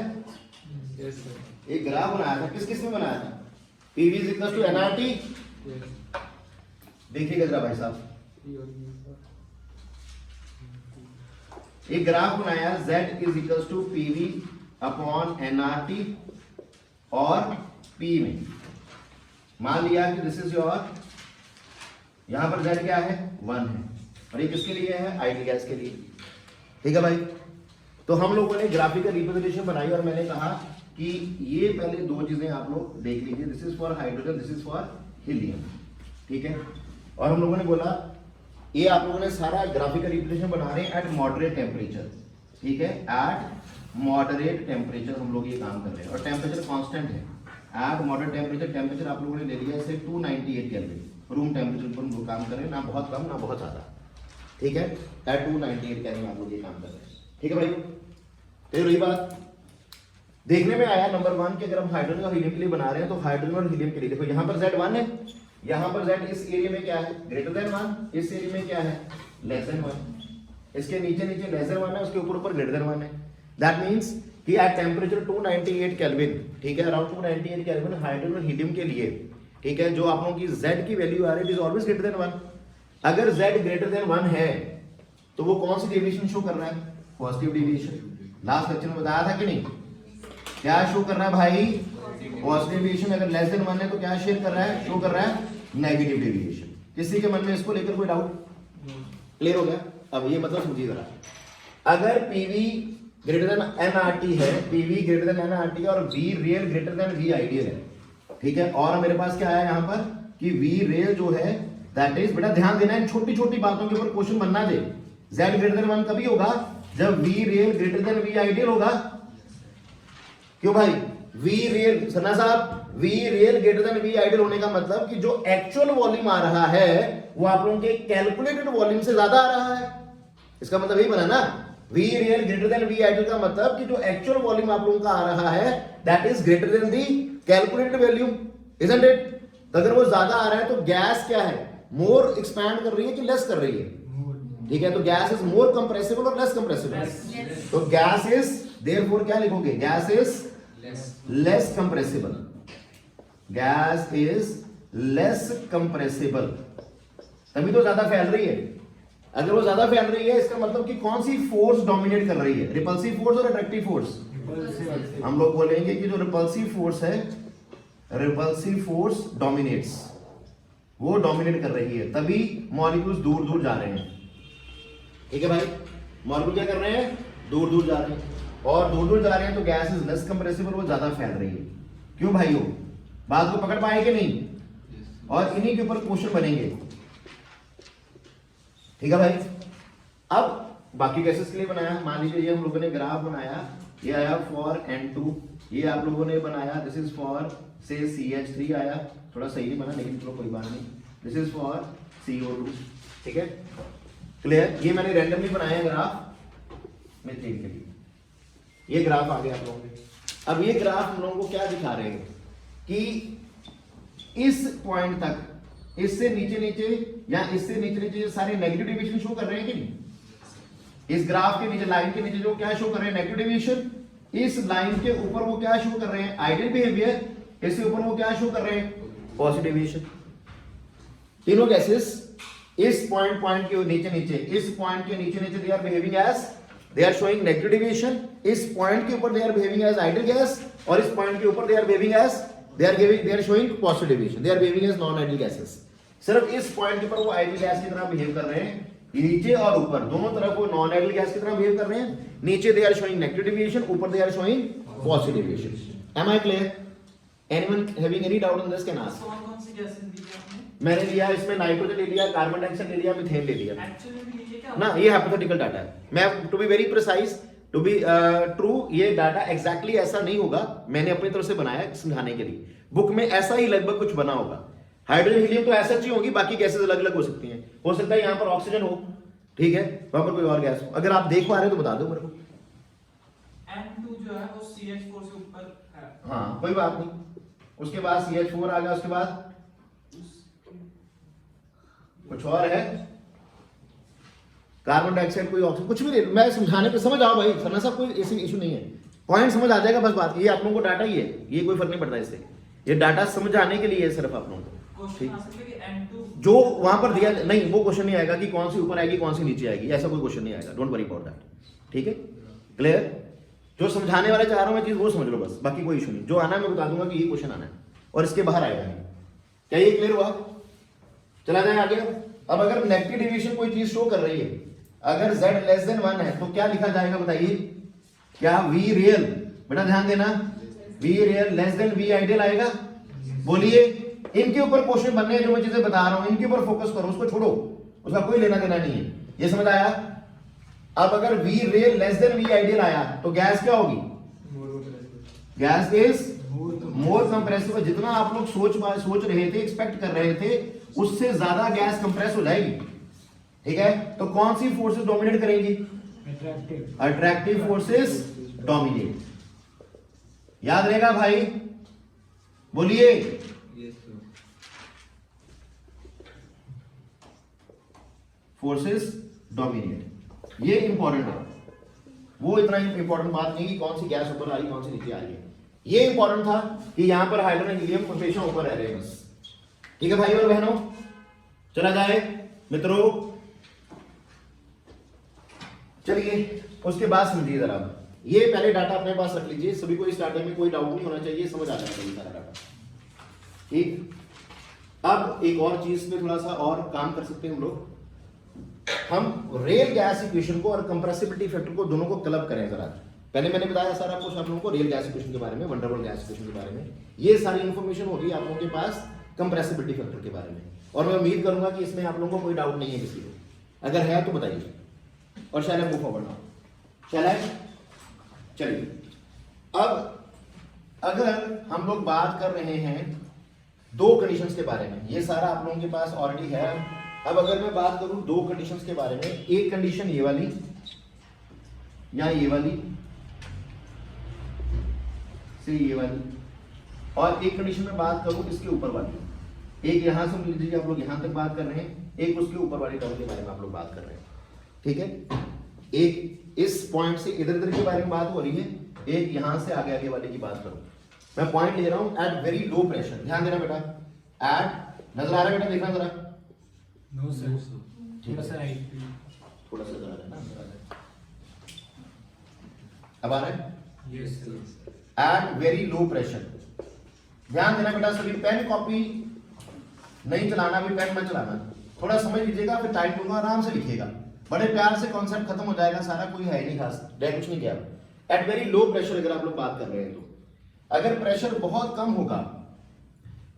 एक ग्राफ बनाया था, किस किस में बनाया था? PV is equal to NRT. देखिएगा जरा भाई साहब, एक ग्राफ बनाया, z is equal to PV upon NRT और p में मान लिया कि दिस इज योर, यहां पर z क्या है, 1 है, और ये किसके लिए है, आइडियल गैस के लिए। ठीक है भाई, तो हम लोगों ने ग्राफिकल रिप्रेजेंटेशन बनाई और मैंने कहा कि ये पहले दो चीजें आप लोग देख लीजिए, this is for hydrogen, this is for helium. ठीक है, और हम लोगों ने बोला ये आप लोगों ने सारा ग्राफिकल रिप्रेजेंटेशन बना रहे हैं एट मॉडरेट टेम्परेचर। ठीक है, एट मॉडरेट टेम्परेचर हम लोग ये काम कर रहे हैं, और टेम्परेचर कांस्टेंट है। एट मॉडरेट टेम्परेचर, टेम्परेचर आप लोगों ने ले लिया इसे 298 केल्विन, रूम टेम्परेचर पर हम लोग काम कर रहे हैं, ना बहुत कम ना बहुत ज्यादा। ठीक है, एट 298 केल्विन आप लोग ये काम कर रहे हैं। ठीक है भाई, तो रही बात, देखने में आया नंबर 1 कि अगर हम हाइड्रोजन और हीलियम के लिए बना रहे हैं तो हाइड्रोजन और हीलियम के लिए देखो, यहाँ पर Z1 है, यहाँ पर Z इस एरिया में क्या है, ग्रेटर देन 1, इस एरिया में क्या है, लेस देन 1, इसके नीचे नीचे लेस देन 1 है, उसके ऊपर ऊपर ग्रेटर देन 1 है। दैट मींस कि एट टेम्परेचर 298 केल्विन, ठीक है, अराउंड 298 केल्विन हाइड्रोजन और हीलियम के लिए, ठीक है, जो आप लोगों की Z की वैल्यू आ रही है इज ऑलवेज ग्रेटर देन 1। अगर Z ग्रेटर देन 1 है तो वो कौन सी डेविएशन शो कर रहा है, पॉजिटिव डेविएशन। लास्ट लेक्चर में बताया था कि नहीं, क्या शो कर रहा है भाई, पॉजिटिव डेविएशन। अगर लेस देन 1 है तो क्या शेयर कर रहा है, शो कर रहा है नेगेटिव डेविएशन। किसी के मन में इसको लेकर कोई डाउट, क्लियर हो गया? अब ये मतलब समझिए जरा, अगर पीवी ग्रेटर देन एनआरटी है, पीवी ग्रेटर देन एनआरटी और V real greater than V ideal है, ठीक है, और मेरे पास क्या है यहाँ पर कि वी रियल जो है दैट इज, बेटा ध्यान देना है छोटी छोटी बातों के ऊपर क्वेश्चन बनना दे। z ग्रेटर देन 1 कभी होगा जब v real greater then v ideal होगा। क्यों भाई, v रियल, सन्ना साहब, v real greater then v ideal होने का मतलब कि जो एक्चुअल वॉल्यूम आ रहा है वो आप लोगों के कैलकुलेटेड वॉल्यूम से ज्यादा आ रहा है। इसका मतलब यही बना ना, v real greater then v ideal का मतलब कि जो एक्चुअल वॉल्यूम आप लोगों का आ रहा है that is greater than the calculated volume, isn't it? अगर वो ज्यादा आ रहा है तो गैस क्या है, मोर एक्सपैंड कर रही है कि लेस कर रही है? ठीक है, तो गैस इज मोर कंप्रेसिबल और लेस कंप्रेसिबल। तो गैस इज, देयरफॉर क्या लिखोगे, gas is less compressible, gas is less compressible, तभी तो ज्यादा फैल रही है। अगर वो ज्यादा फैल रही है इसका मतलब कि कौन सी फोर्स डोमिनेट कर रही है, रिपल्सिव फोर्स और अट्रैक्टिव फोर्स? हम लोग बोलेंगे कि जो रिपल्सिव फोर्स है, रिपल्सिव फोर्स डोमिनेट्स, वो डोमिनेट कर रही है, तभी मॉलिक्यूल्स दूर दूर जा रहे हैं। ठीक है भाई, मॉलिक्यूल क्या कर रहे हैं, दूर दूर जा रहे हैं, और दूर दूर जा रहे हैं तो गैस इज लेस कंप्रेसिबल, वो ज्यादा फैल रही है। क्यों भाइयों, बात को पकड़ पाए कि नहीं? और इन्हीं के ऊपर क्वेश्चन बनेंगे। ठीक है भाई, अब बाकी गैसेस के लिए बनाया, मान लीजिए ये हम लोगों ने ग्राफ बनाया, ये आया फॉर N2, ये आप लोगों ने बनाया दिस इज फॉर से CH3 आया, थोड़ा सही नहीं बना लेकिन चलो कोई बात नहीं, दिस इज फॉर CO2। ठीक है, क्लियर? ये मैंने रैंडमली बनाया ग्राफ मीथेन के लिए, ये ग्राफ आ गया आप लोगों के। अब ये ग्राफ हम लोगों को क्या दिखा रहे हैं कि इस पॉइंट तक, इससे नीचे नीचे या इससे नीचे नीचे सारे नेगेटिव डेविएशन शो कर रहे हैं कि नहीं? इस ग्राफ के नीचे, लाइन के नीचे जो क्या शो कर रहे हैं, नेगेटिव डेविएशन। इस लाइन के ऊपर वो क्या शो कर रहे हैं, आइडियल बिहेवियर। इसके ऊपर वो क्या शो कर रहे हैं, पॉजिटिव डेविएशन। तीनों गैसेस इस पॉइंट के नीचे नीचे, इस पॉइंट के नीचे नीचे they are behaving as, they are showing negative deviation. इस पॉइंट के ऊपर they are behaving as ideal gas, और इस पॉइंट के ऊपर they are behaving as, they are showing positive deviation, they are behaving as non ideal gases। सिर्फ इस पॉइंट के ऊपर वो आइडियल गैस की तरह बिहेव कर रहे हैं, नीचे और ऊपर दोनों तरफ वो नॉन आइडियल गैस की तरह बिहेव कर रहे हैं। नीचे they are showing negative deviation, ऊपर they are showing positive deviation. Am I clear? Anyone having any doubt on this can ask. कौन सी गैसेस दी है आपने? मैंने लिया इसमें नाइट्रोजन ले लिया, कार्बन डाइऑक्साइड ले लिया, मीथेन ले लिया एक्चुअली भी लीजिए क्या? ना, ये हाइपोथेटिकल डाटा है। मैं to be very precise, to be true, ये डाटा एग्जैक्टली ऐसा नहीं होगा, मैंने अपनी तरफ से बनाया समझाने के लिए। बुक में ऐसा ही लगभग कुछ बना होगा। हाइड्रोजन हीलियम तो ऐसा चाहिए होगी, बाकी गैसेस अलग अलग हो सकती हैं। हो सकता है यहाँ पर ऑक्सीजन हो, ठीक है, वहां पर कोई और गैस हो। अगर आप देख पा रहे हो तो बता दो मेरे को। N2 जो है वो CH4 से ऊपर है। हाँ कोई बात नहीं, उसके बाद CH4 आ गया, उसके बाद कुछ और है, कार्बन डाइऑक्साइड, कोई ऑक्सीजन, कुछ भी नहीं। मैं समझाने पे समझ आओ भाई, सरना साहब कोई ऐसी इशू नहीं है, पॉइंट समझ आ जाएगा बस बात। ये आप लोगों को डाटा ही है, ये कोई फर्क नहीं पड़ता इससे, ये डाटा समझाने के लिए है सिर्फ आप लोगों को। क्वेश्चन आ सकता है कि N2 जो वहां पर दिया नहीं, वो क्वेश्चन नहीं आएगा कि कौन सी ऊपर आएगी कौन सी नीचे आएगी, ऐसा कोई क्वेश्चन नहीं आएगा। डोंट वरी अबाउट दैट, ठीक है, क्लियर? जो समझाने वाला चाह रहा हूं मैं चीज वो समझ लो बस, बाकी कोई इशू नहीं। जो आना है मैं बता दूंगा कि ये क्वेश्चन आना है और इसके बाहर आएगा नहीं। क्या ये क्लियर हुआ? चला जाए आगे। अब अगर नेगेटिव डेविएशन कोई चीज शो कर रही है, अगर z लेस देन 1 है तो क्या लिखा जाएगा बताइए? क्या v रियल, बेटा ध्यान देना, v real less than v ideal आएगा? बोलिए। इनके ऊपर क्वेश्चन बनने हैं, जो मैं चीजें बता रहा हूं इनके ऊपर फोकस करो, उसको छोड़ो, उसका कोई लेना देना नहीं है। ये समझ आया? अब अगर v real less than v ideal आया तो गैस क्या होगी? Gas is more compressible. जितना आप लोग सोच रहे थे, एक्सपेक्ट कर रहे थे, उससे ज्यादा गैस कंप्रेस हो जाएगी, ठीक है? तो कौन सी फोर्सेस डोमिनेट करेंगी? Attractive forces dominate. याद रहेगा भाई, बोलिए। फोर्सेस डोमिनेट, ये इंपॉर्टेंट है। वो इतना इंपॉर्टेंट बात नहीं कि कौन सी गैस ऊपर आ रही कौन सी नीचे आ रही है। ये इंपॉर्टेंट था कि यहां पर हाइड्रोजन हीलियम हमेशा ऊपर रह रहे हैं बस, ठीक है भाई और बहनों? चला जाए मित्रों, चलिए उसके बाद समझिए जरा। ये पहले डाटा अपने पास रख लीजिए, सभी को इस डाटा में कोई डाउट नहीं होना चाहिए, समझ आ जाना चाहिए सारा डाटा, ठीक। अब एक और चीज पे थोड़ा सा और काम कर सकते हैं हम लोग। हम रियल गैस इक्वेशन को और कंप्रेसिबिलिटी फैक्टर को दोनों को क्लब करें जरा। पहले मैंने बताया सारा कुछ आप लोगों को रियल गैस इक्वेशन के बारे में, वंडरवल गैस इक्वेशन के बारे में। ये सारी इंफॉर्मेशन होगी आप लोगों के पास कंप्रेसिबिलिटी फैक्टर के बारे में, और मैं उम्मीद करूंगा कि इसमें आप लोगों को कोई डाउट नहीं है किसी को। अगर है तो बताइए, और शैल मूव फॉरवर्ड नाउ। शैल, चलिए अब अगर हम लोग बात कर रहे हैं दो कंडीशंस के बारे में, ये सारा आप लोगों के पास ऑलरेडी है। अब अगर मैं बात करूं दो कंडीशंस के बारे में, एक कंडीशन ये वाली या ये वाली से ये वाली, और एक कंडीशन में बात करूं इसके ऊपर वाली। एक यहां से मान लीजिए आप लोग यहां तक बात कर रहे हैं, एक उसके ऊपर वाली टर्म के बारे में आप लोग बात कर रहे हैं, ठीक है? एक इस पॉइंट से इधर इधर के बारे में बात हो रही है, एक यहां से आगे आगे वाले की बात करूं। मैं पॉइंट ले रहा हूं एट वेरी लो प्रेशर, ध्यान देना बेटा। एट नजर आ रहा है बेटा, देखना जरा। नो सर, थोड़ा सा राइट, थोड़ा सा जरा ना, अब आ रहा है? Yes sir. At very low pressure, ध्यान देना बेटा सभी। पेन कॉपी नहीं चलाना, अभी पेन मत चलाना, थोड़ा समझ लीजिएगा, फिर टाइप दूंगा, आराम से लिखिएगा, बड़े प्यार से कॉन्सेप्ट खत्म हो जाएगा सारा, कोई है नहीं खास, डे कुछ नहीं किया। एट वेरी लो प्रेशर अगर आप लोग बात कर रहे हैं तो, अगर प्रेशर बहुत कम होगा,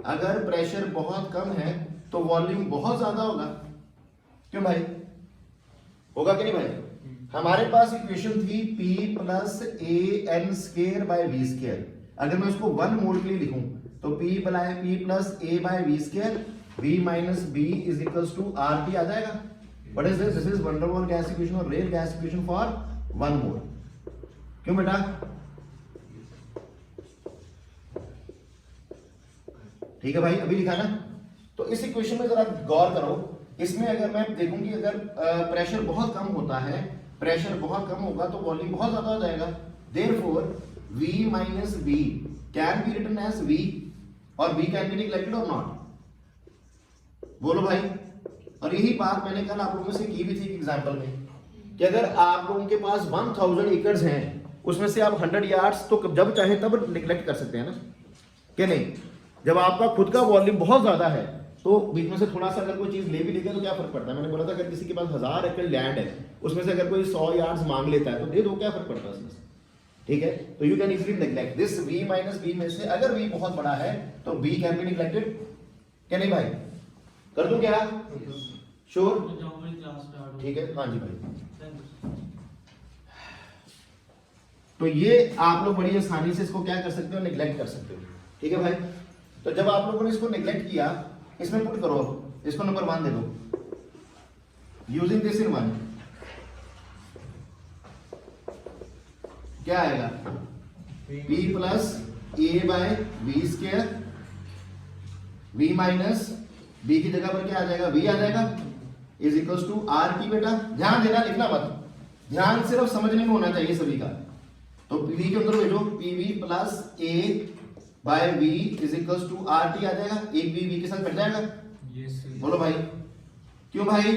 अगर प्रेशर बहुत कम है तो वॉल्यूम बहुत ज्यादा होगा। क्यों भाई, होगा कि नहीं भाई? हमारे पास इक्वेशन थी P plus A N square by V square. अगर मैं उसको 1 मोल के लिए लिखूं तो P plus A by V square, V minus B is equals to R T आ जाएगा। What is this? This is van der Waals gas equation और real gas equation for 1 mole. क्यों बेटा? ठीक है भाई, अभी लिखा ना? तो इस इक्वेशन में जरा गौर करो। इसमें अगर मैं देखूं कि अगर प्रेशर बहुत कम होता है, प्रेशर बहुत कम होगा तो वॉल्यूम बहुत ज्यादा हो जाएगा। Therefore V minus B can be written as V और B कैन बी नेग्लेक्टेड और नॉट। बोलो भाई। और यही बात मैंने कल आप लोगों से की भी थी एग्जांपल में, कि अगर आप लोगों के पास 1000 एकड़्स हैं, उसमें से आप 100 यार्ड्स तो जब चाहे तब नेग्लेक्ट कर सकते हैं ना, कि नहीं? जब आपका खुद का वॉल्यूम बहुत ज्यादा है तो बीच में से थोड़ा सा अगर कोई चीज ले भी लेगा तो क्या फर्क पड़ता है। मैंने बोला था अगर किसी के पास 1000 एकड़ लैंड है उसमें से अगर कोई 100 यार्ड्स मांग लेता है तो दे दो, क्या फर्क पड़ता है उसमें से, ठीक है। तो you can easily neglect this v minus b में से अगर v बहुत बड़ा है तो b कैन बी नेग्लेक्टेड, क्या नहीं भाई, कर दूं क्या, श्योर, ठीक है, हाँ जी भाई। तो ये आप लोग बड़ी आसानी से इसको क्या कर सकते हो, नेग्लेक्ट कर सकते हो, ठीक है भाई। तो जब आप लोगों ने इसको नेग्लेक्ट किया, इसमें पुट करो, इसको नंबर 1 दे दो, यूजिंग दिस इन 1 क्या आएगा, p plus a by v square, v minus b की जगह पर क्या आ जाएगा, v आ जाएगा, is equals to r t। बेटा ध्यान देना, लिखना मत, ध्यान सिर्फ समझने में होना चाहिए सभी का। तो v के अंदर भेजो, pv plus a by v is equals to r t आ जाएगा, एक v के साथ कट जाएगा, बोलो भाई, क्यों भाई,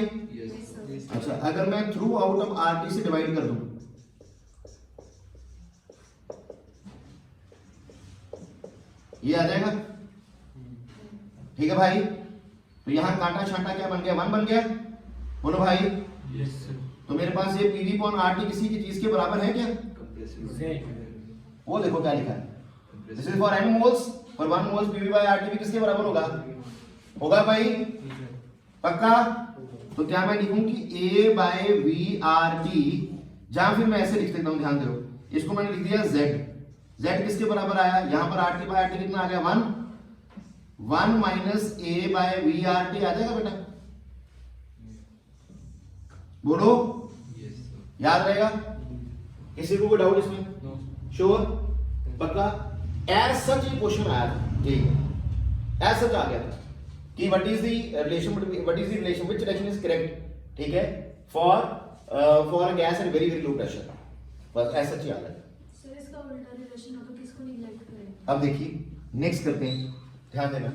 अच्छा अगर मैं through out of r t से डिवाइड कर दूं, ये आ जाएगा, ठीक है भाई। तो यहां कांटा छांटा क्या बन गया, 1 बन गया, बोलो भाई, तो मेरे पास ये pv अपॉन rt किसी की चीज के बराबर है क्या, वो देखो क्या लिखा है, this is for n moles, for 1 moles pv by rt भी किसके बराबर होगा, होगा भाई, पक्का। तो क्या मैं लिखूं कि a बाय v rt, जहां फिर मैं ऐसे लिख देता हूं, ध्यान दो, इसको मैंने लिख दिया z, z किसके बराबर आया, यहां पर rt बाय rt कितना आ गया, 1 minus a by v rt आ जाएगा बेटा, बोलो, याद रहेगा, किसी को कोई डाउट इसमें, श्योर, पक्का। एज सच ये क्वेश्चन आया था, ठीक है, एज सच आ गया था कि what is the relation which direction is correct, ठीक है, for gas at very very low pressure, बस एज सच ही आ गया। सर इसका उल्टा रिलेशन हो तो किसको नेग्लेक्ट करें। अब देखिए नेक्स्ट करते हैं, ध्यान देना।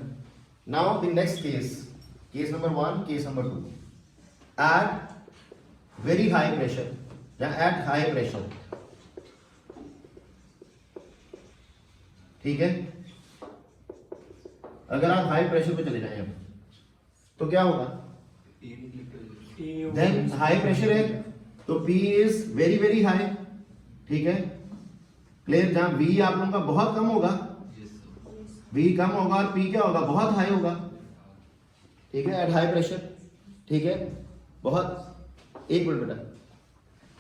Now the next case number 1, case number 2, at very high pressure या एट हाई प्रेशर, ठीक है। अगर आप हाई प्रेशर पे चले जाएं अब तो क्या होगा, देन हाई प्रेशर है तो P is very very high, ठीक है, क्लियर। जहां V आप लोगों का बहुत कम होगा, V कम होगा और P क्या होगा, बहुत हाई होगा, ठीक है, एट हाई प्रेशर, ठीक है, बहुत। एक मिनट बेटा,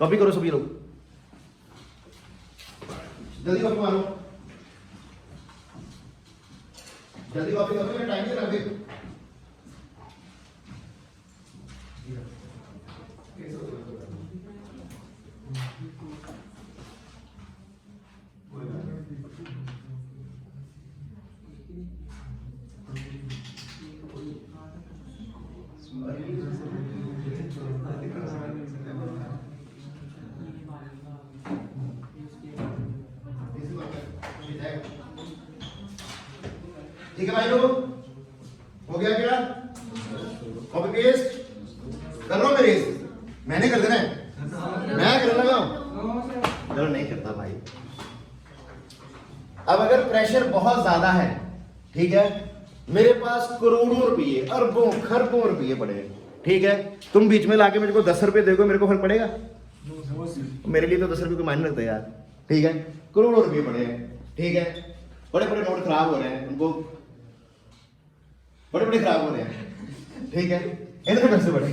कॉपी करो सभी लोग, जल्दी कॉपी मारो, जल्दी कॉपी करो, मैं टाइम से रख दे। ठीक है भाई लोग, हो गया क्या, कॉपी पेस्ट कर लो मेरे, मैंने कर देना है, मैं कर लगा, चलो नहीं करता भाई। अब अगर प्रेशर बहुत ज्यादा है, ठीक है, मेरे पास करोड़ों रुपये, अरबों खरबों रुपये पड़े हैं, ठीक है, तुम बीच में लाके मेरे को 10 रुपए देखो, मेरे को फर्क पड़ेगा, मेरे लिए तो 10 रुपये को मायने रखता है यार, ठीक है, करोड़ों रुपये पड़े हैं, ठीक है, बड़े बड़े नोट खराब हो रहे हैं, उनको बड़े बड़े खराब हो रहे हैं, ठीक है, इतने पैसे बढ़े,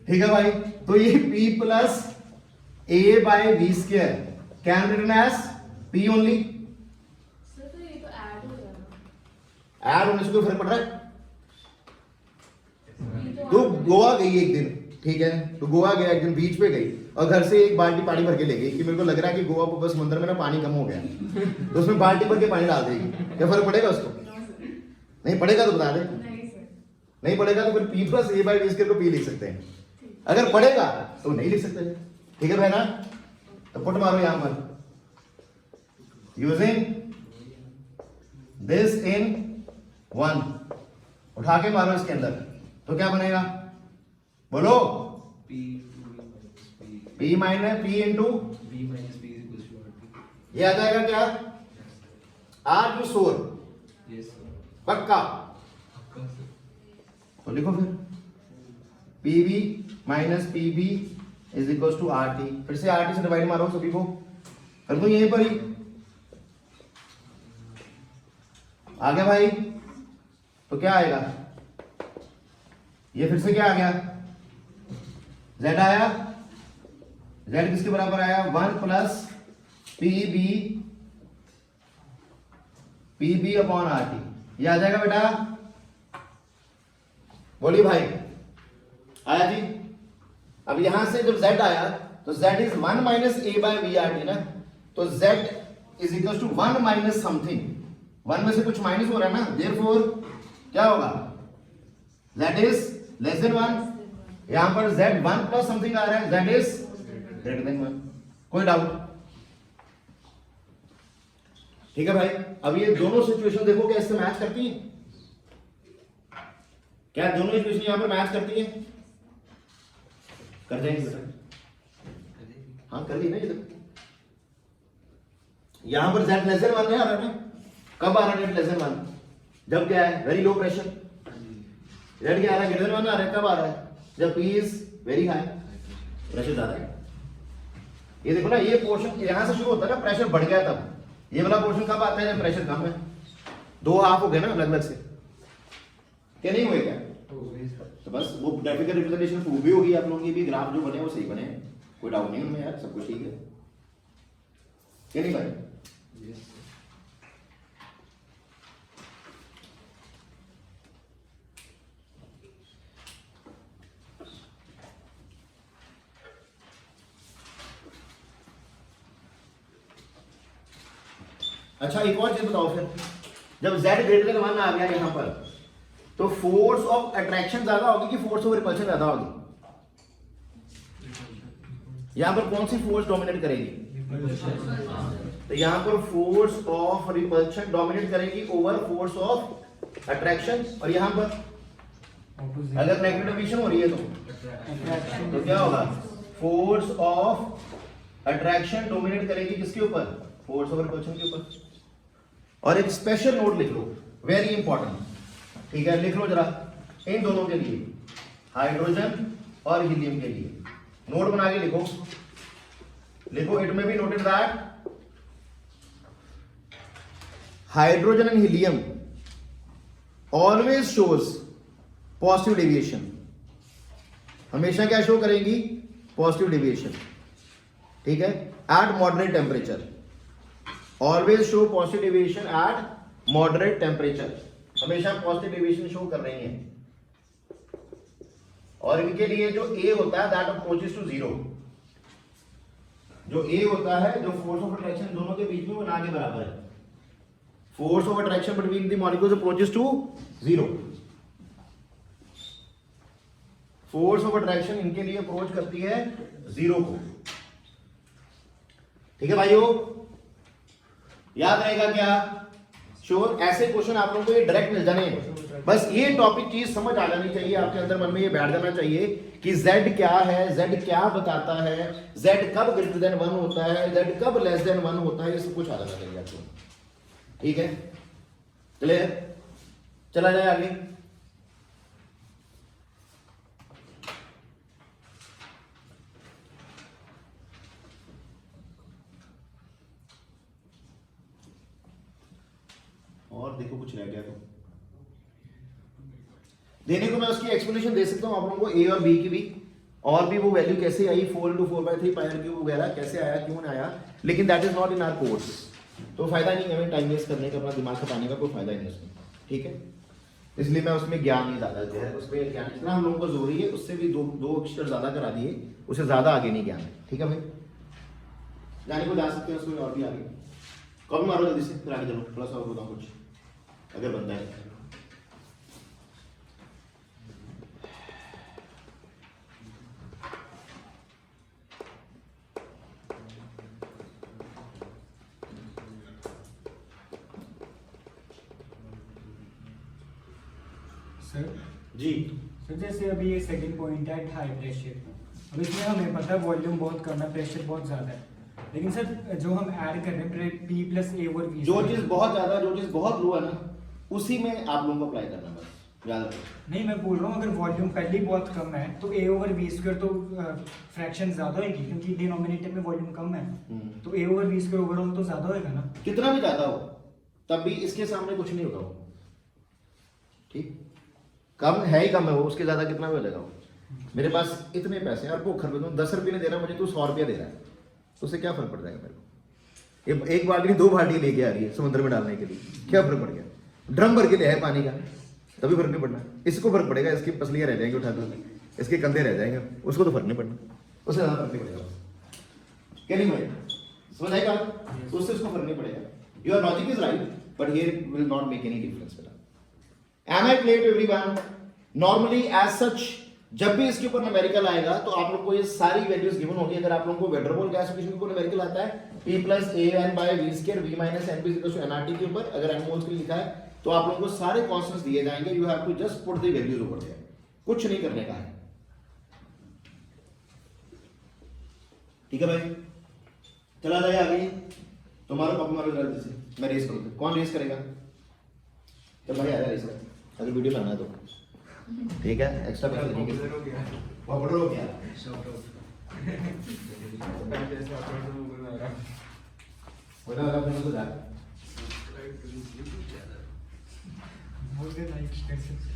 ठीक है भाई। तो ये P plus a by v square can be written as P only, sir तो ये तो ऐड हो गया ना, ऐड होने से कोई फर्क पड़ रहा है, ये तो तो गोवा गई एक दिन, ठीक है, तो गोवा गया एक दिन, बीच पे गई और घर से एक बाल्टी पानी भर के ले गई कि मेरे को लग रहा है कि गोवा पर समुद्र में ना पानी कम हो गया, तो उसमें बाल्टी भर के पानी डाल देगी, क्या फर्क पड़ेगा उसको, नहीं पड़ेगा तो बता दे, नहीं सर, नहीं पड़ेगा तो फिर P plus a by v square को P लिख सकते हैं, अगर पड़ेगा तो नहीं लिख सकते, ठीक है भाई ना। तो पुट मारो यहां पर, यूजिंग दिस इन 1, उठा के मारो इसके अंदर, तो क्या बनेगा, बोलो, P माइनस P इंटू ये आ जाएगा क्या, R टू 4, पक्का, तो लिखो फिर PV minus PB is equal to R T. फिर से आर टी से डिवाइड मारो सभी को, कर दो यहीं पर ही। आ गया भाई? तो क्या आएगा? ये फिर से क्या आ गया? z आया। z किसके बराबर आया? 1 plus PB upon R T. ये आ जाएगा बेटा? बोलिए भाई, आया जी? अब यहां से जब z आया तो z is 1 minus A by V R T ना, तो z is equal to 1 minus something. 1 में से कुछ माइनस हो रहा है ना, देयरफॉर क्या होगा? z is less than 1। यहां पर z 1 प्लस समथिंग आ रहा है, z इज ग्रेटर देन 1। कोई डाउट? ठीक है भाई। अब ये दोनों सिचुएशन देखो क्या इससे मैच करती है? क्या दोनों इक्वेशन यहां पर मैच करती है? कर जाएंगे बेटा? हाँ कर ली ना। इधर यहां पर z लेस देन 1 नहीं आ रहा है। कब आ रहा है z लेस देन 1? जब क्या है? Very low pressure. z क्या आ रहा है? ग्रेटर देन 1 आ रहा है। कब आ रहा है? जब p is very high, pressure ज्यादा है। ये देखो ना, ये पोर्शन यहां से शुरू होता है ना, प्रेशर बढ़ गया तब। ये वाला पोर्शन कब आता है? जब प्रेशर कम है। दो हाफ हो गए ना अलग अलग से, क्या नहीं हुए क्या? तो बस वो ग्राफिकल रिप्रेजेंटेशन प्रूव भी होगी आप लोगों की भी, ग्राफ जो बने वो सही बने, कोई डाउट नहीं उनमें यार, सब कुछ ठीक है। क्या नहीं भाई? अच्छा एक और चीज बताओ फिर, जब z ग्रेटर देन 1 आ गया यहां पर, तो फोर्स ऑफ अट्रैक्शन ज्यादा होगी कि फोर्स ऑफ रिपल्शन ज्यादा होगी? यहां पर कौन सी फोर्स डोमिनेट करेगी? तो यहां पर फोर्स ऑफ रिपल्शन डोमिनेट करेगी ओवर फोर्स ऑफ अट्रैक्शन। और यहां पर अगर नेगेटिव डिवीजन हो रही है तो क्या होगा? फोर्स ऑफ अट्रैक्शन डोमिनेट करेगी किसके ऊपर? फोर्स ऑफ रिपल्शन के ऊपर। और एक स्पेशल नोट लिख लो, वेरी इंपॉर्टेंट, ठीक है? लिख लो जरा, इन दोनों के लिए, हाइड्रोजन और हीलियम के लिए नोट बना के लिखो। लिखो, इट में be noted that hydrogen and helium always shows positive deviation. हमेशा क्या शो करेंगी? पॉजिटिव डेविएशन, ठीक है? Eight moderate temperature, always show positive deviation eight moderate temperature. हमेशा पॉजिटिव डेविएशन शो कर रही हैं। और इनके लिए जो A होता है दैट अप्रोचेस टू 0। जो A होता है, जो फोर्स ऑफ अट्रैक्शन दोनों के बीच में, वो ना के बराबर है। Force of attraction between the molecules approaches to 0। Force of attraction इनके लिए अप्रोच करती है 0 को। ठीक है भाइयों, याद रहेगा क्या? श्योर? ऐसे क्वेश्चन आप लोगों को ये डायरेक्ट मिल जाने हैं। बस ये टॉपिक चीज समझ आ जानी चाहिए आपके अंदर, मन में ये बैठ जाना चाहिए कि z क्या है, z क्या बताता है, z कब ग्रेटर देन 1 होता है, z कब लेस देन 1 होता है, ये सब कुछ आ जाना चाहिए आपको। ठीक है, क्लियर? चला जाए आगे। और देखो कुछ रह गया तो देने को मैं उसकी एक्सप्लेनेशन दे सकता हूं आप लोगों को, ए और बी की भी, और भी वो वैल्यू कैसे आई 4×4/3 पाई r³ वगैरह कैसे आया, क्यों नहीं आया, लेकिन that is not in our course. तो फायदा नहीं है हमें टाइम वेस्ट करने का, अपना दिमाग खपाने का कोई फायदा नहीं है उसमें। ठीक है, इसलिए मैं उसमें ज्ञान नहीं ज्यादा दिया है, उसमें ज्ञान जितना हम लोगों को जरूरी है उससे भी दो अक्षर ज्यादा करा दिए, उससे ज्यादा आगे नहीं ज्ञान है। ठीक है भाई, जाने को जा सकते हैं उसमें और भी आगे। कॉपी मारो जल्दी से, फिर आगे चलो, थोड़ा सा और बताऊं कुछ अगर बनता है। सर जी सर, जैसे अभी ये सेकंड पॉइंट है हाई प्रेशर। अब इसमें हमें पता है वॉल्यूम बहुत कम है, प्रेशर बहुत ज़्यादा है, लेकिन सर जो हम ऐड कर रहे हैं P+A और V, जो चीज बहुत ज्यादा, जो चीज बहुत लो है ना, उसी में आप लोगों को अप्लाई करना बस। याद रखो। नहीं, मैं बोल रहा हूँ अगर वॉल्यूम पहले ही बहुत कम है तो a ओवर वी स्क्वायर तो फ्रैक्शन ज्यादा होगी, क्योंकि डिनोमिनेटर में वॉल्यूम कम है तो a over V square overall तो ज्यादा होगा ना। कितना भी ज्यादा हो तब भी इसके सामने कुछ नहीं होगा वो, ठीक। कम है ही कम है वो, उसके ज्यादा कितना भी हो जाएगा वो। मेरे पास इतने पैसे यार भूख खरीदूं 10 रुपये नहीं दे रहा मुझे, तू 100 रुपया दे रहा है, तो उससे क्या फर्क पड़ जाएगा मेरे को। एक बाल्टी नहीं 2 बाल्टी लेके आ रही है समुद्र में डालने के लिए, क्या फर्क पड़ गया। ड्रम भर के ले है पानी का, तभी फर्क नहीं पड़ना। इसको फर्क पड़ेगा, इसकी पसलियां रह जाएंगी उठाकर, इसके कंधे रह जाएंगे, उसको तो फर्क नहीं पड़ना, उससे ज्यादा फर्क नहीं पड़ेगा। क्या नहीं भाई, समझ आएगा? उससे उसको फर्क नहीं पड़ेगा। Your logic is right but here will not make any difference बेटा। Am I clear to everyone? Normally as such जब भी इसके ऊपर न्यूमेरिकल आएगा तो आप लोग को ये सारी वैल्यूज गिवन होगी। अगर आप लोगों को van der Waals gas equation के ऊपर न्यूमेरिकल आता है P plus AN by V square V minus NP is equal to nRT के ऊपर, अगर n मोल्स के लिए लिखा है तो आप लोगों को सारे कांस्टेंट्स दिए जाएंगे। You have to just put the values over there, कुछ नहीं करने का है, ठीक है भाई। चला जाए आगे, तुम्हारा कॉपी मारो जल्दी से, मैं रेस करूंगा। कौन रेस करेगा? तो भाई आ रहा रेस कर, अगर वीडियो बनाना है तो ठीक है, एक्स्ट्रा पैसे देंगे। पॉपुलर हो गया, बता बता अपने को जा बोल दे लाइक कर सकते।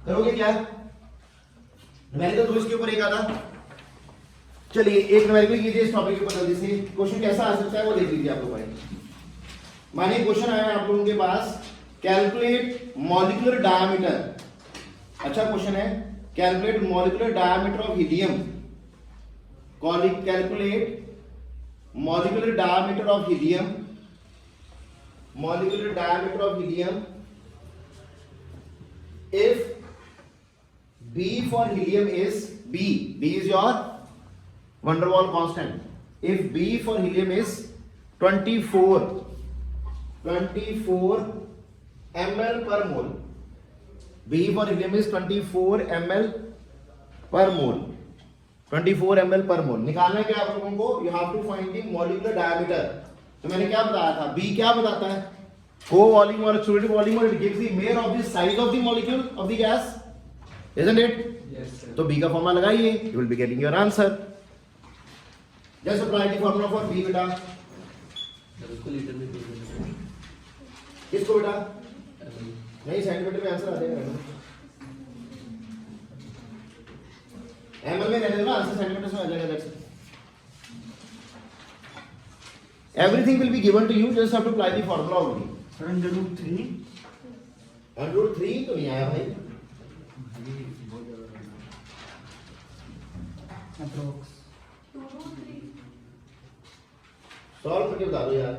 करोगे क्या? मैंने तो दो इसके ऊपर एक आधा। चलिए एक न्यूमेरिकल कीजिए इस टॉपिक के ऊपर जल्दी से। क्वेश्चन कैसा आ सकता है वो देख लीजिए आप लोग भाई। मानिए क्वेश्चन आया आप लोगों के पास, कैलकुलेट मॉलिक्यूलर डायमीटर। अच्छा क्वेश्चन है, calculate molecular diameter of helium. Calculate molecular diameter of helium, molecular diameter of helium if B for helium is B is your van der Waals constant. If B for helium is 24 ml per mole, B for helium is 24 ml per mole, 24 ml per mole। निकालना है क्या आप लोगों को? You have to find the molecular diameter। तो मैंने क्या बताया था, B क्या बताता है? Co-volume or explosive volume, or it gives the measure of the size of the molecule of the gas, isn't it? Yes sir. तो B का फॉर्मूला लगाइए, you will be getting your answer. Just apply the formula for B बेटा। उसको लीटर में भेज देना। किसको बेटा? नहीं, सेंटीमीटर में आंसर आ जाएगा। ml में रहने दो, आंसर सेंटीमीटर में आ जाएगा। That's it. Everything will be given to you, just have to apply the formula only. Sir under root 3 तो नहीं आया भाई, अप्रोक्स 2 सॉल्व करके बता दो यार।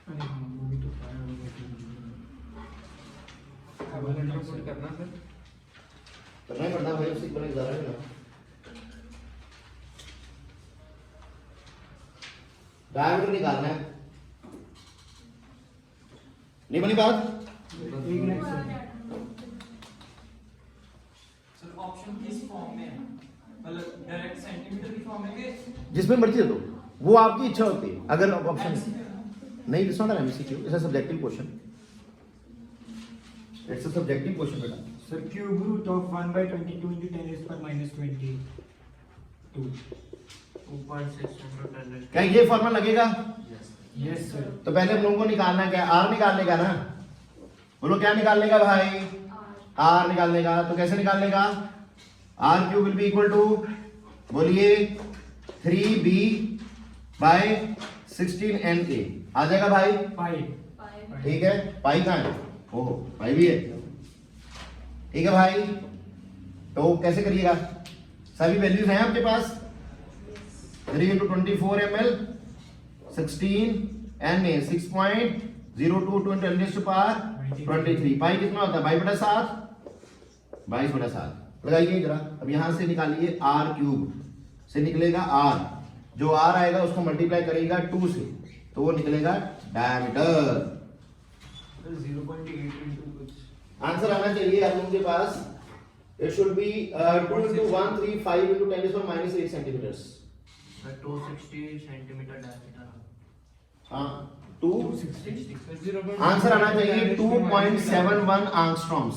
अरे हाँ वो भी तो फायर करना सर, करना ही पड़ता भाई, उससे बने जा रहा है ना। डायमीटर निकालना है, नहीं बनी बात? एक मिनट सर। सर ऑप्शन किस फॉर्म में है? मतलब डायरेक्ट सेंटीमीटर की फॉर्म में कि जिसमें मर्जी दे दो, वो आपकी इच्छा होती है। अगर ऑप्शन नहीं, it's not an MCQ, it's a subjective question, it's a subjective question बेटा। Sir cube root of 1/22 into 10 raised per minus 22। 2.6 क्या ये फॉर्मूला लगेगा? Yes sir. तो पहले हम लोगों को निकालना क्या? आर निकालने का ना। बोलो क्या निकालने का भाई? आर निकालने का। तो कैसे निकालने का? R cube will be equal to, बोलिए 3b बाय 16na आ जाएगा भाई। पाई। ठीक है, पाई कहाँ है? ओहो पाई भी है, ठीक है भाई। तो कैसे करिएगा? सभी वैल्यूज हैं आपके पास। 3 into 24 ml 16 na 6.022 into 10 raised to power 23। पाई कितना होता है? 22/7, 22/7 लगाइए जरा। अब यहां से निकालिए r क्यूब से निकलेगा r, जो r आएगा उसको मल्टीप्लाई करेगा 2 से तो वो निकलेगा डायमीटर। 0.8 into कुछ आंसर आना चाहिए आप लोगों के पास, it should be 2 into 135 into 10⁻⁻8 centimetres. 260 centimetre diameter. हाँ 2 0.8 आंसर आना चाहिए 2.71 आंगस्ट्रॉम्स,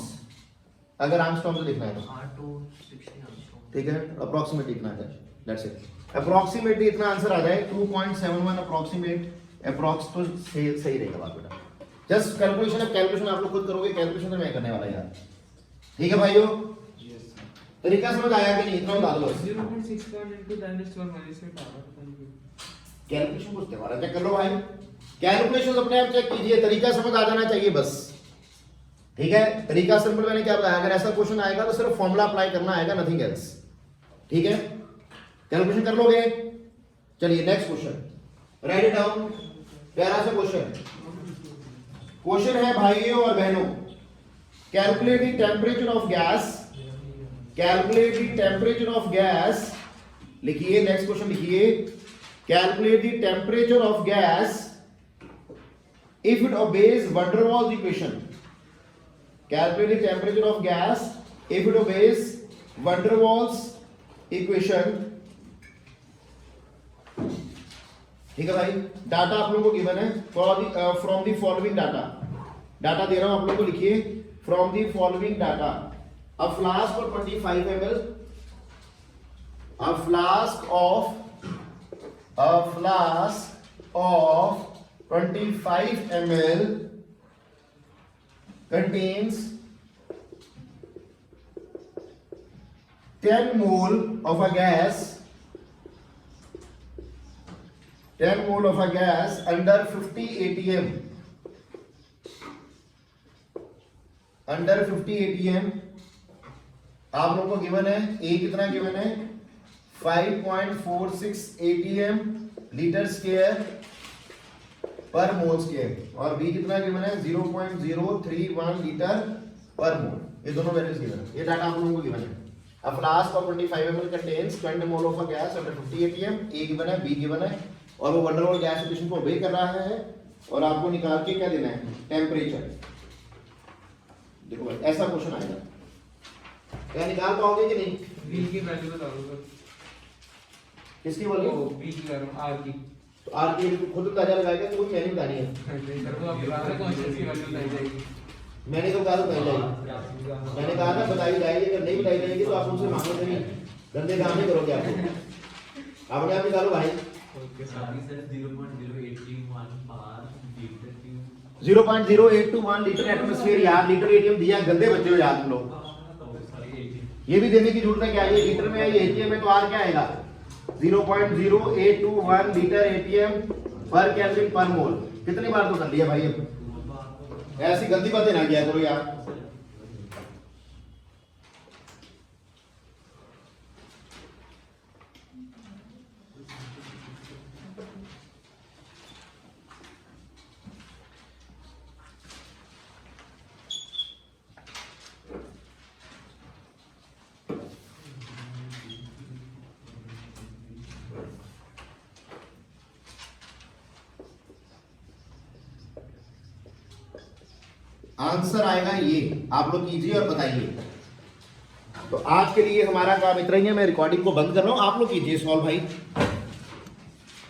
अगर आंगस्ट्रॉम से लिखना है तो। हाँ 260 आंसर। ठीक है, अप्रोक्सीमेट लिखना है, दैट्स इट। अप्रोक्सीमेटली इतना आंसर आ जाए 2.71 अप्रोक्सीमेट, अप्रोक्स तो सही रहेगा बात बेटा। जस्ट कैलकुलेशन, अब कैलकुलेशन आप लोग खुद करोगे, कैलकुलेशन तो मैं करने वाला यार। ठीक है भाइयों, तरीका समझ आया कि नहीं, इतना बता दो बस। 0.61 into 10⁻⁻8 आ रहा है, पता नहीं क्यों। कैलकुलेशन कुछ तुम्हारा चेक कर लो भाई, कैलकुलेशन अपने आप चेक कीजिए, तरीका समझ आ जाना चाहिए बस। ठीक है, तरीका सिंपल मैंने क्या बताया, अगर ऐसा क्वेश्चन आएगा तो सिर्फ फॉर्मूला अप्लाई करना आएगा, नथिंग एल्स। ठीक है, कैलकुलेशन कर लोगे। चलिए next question, right it down. प्यारा सा क्वेश्चन, क्वेश्चन है भाइयों और बहनों, calculate the temperature of gas, calculate the temperature of gas, लिखिए नेक्स्ट क्वेश्चन लिखिए, calculate the temperature of gas if it obeys van der Waals equation, calculate the temperature of gas if it obeys van der Waals equation। ठीक है भाई, डाटा आप लोगों को गिवन है from the following data, data दे रहा हूं आप लोगों को, लिखिए from the following data, a flask of 25 ml, a flask of 25 ml contains 10 mole of a gas, 10 mole of a gas under 50 atm, under 50 atm। आप लोगों को गिवन है ए कितना गिवन है 5.46 atm लीटर स्क्वायर पर मोल स्क्वायर, और बी कितना गिवन है 0.031 लीटर पर मोल, ये दोनों वैल्यूज गिवन है, ये डाटा आप लोगों को गिवन है। A flask of 25 ml contains 20 mole of a gas under 50 atm, a given है, बी गिवन है, और वो वन डर वाल्स गैस इक्वेशन को ओबे कर रहा है, और आपको निकाल के क्या देना है, टेम्परेचर। देखो भाई ऐसा क्वेश्चन आएगा, क्या निकाल पाओगे कि नहीं? V की वैल्यू बता दो सर। किसकी बोलिए? ओ V की वैल्यू R की। तो आर की खुद अंदाजा लगाएगा, तो मैंने बतानी है, नहीं सर, वो आप बता रहे कौन सी वैल्यू बताई जाएगी। मैंने तो कहा था बताई जाएगी, मैंने कहा था बताई जाएगी, अगर नहीं बताई जाएगी तो आप उनसे मांगोगे नहीं, गंदे काम नहीं करोगे आप लोग। अपने आप निकालो भाई। ओके सर 0.0821 बार लीटर की 0.0821 लीटर एटमॉस्फेयर, यार लीटर एटीएम दिया, गंदे बच्चे हो यार तुम लोग, ये भी देने की जरूरत है क्या, ये लीटर में है, ये एटीएम में, तो आर क्या आएगा 0.0821 लीटर एटीएम पर केल्विन पर मोल। कितनी बार तो कर लिया भाई, अब ऐसी गंदी बातें ना किया करो यार। आंसर आएगा ये, आप लोग कीजिए और बताइए। तो आज के लिए हमारा काम इतना ही है, मैं रिकॉर्डिंग को बंद कर रहा हूं, आप लोग कीजिए सॉल्व भाई।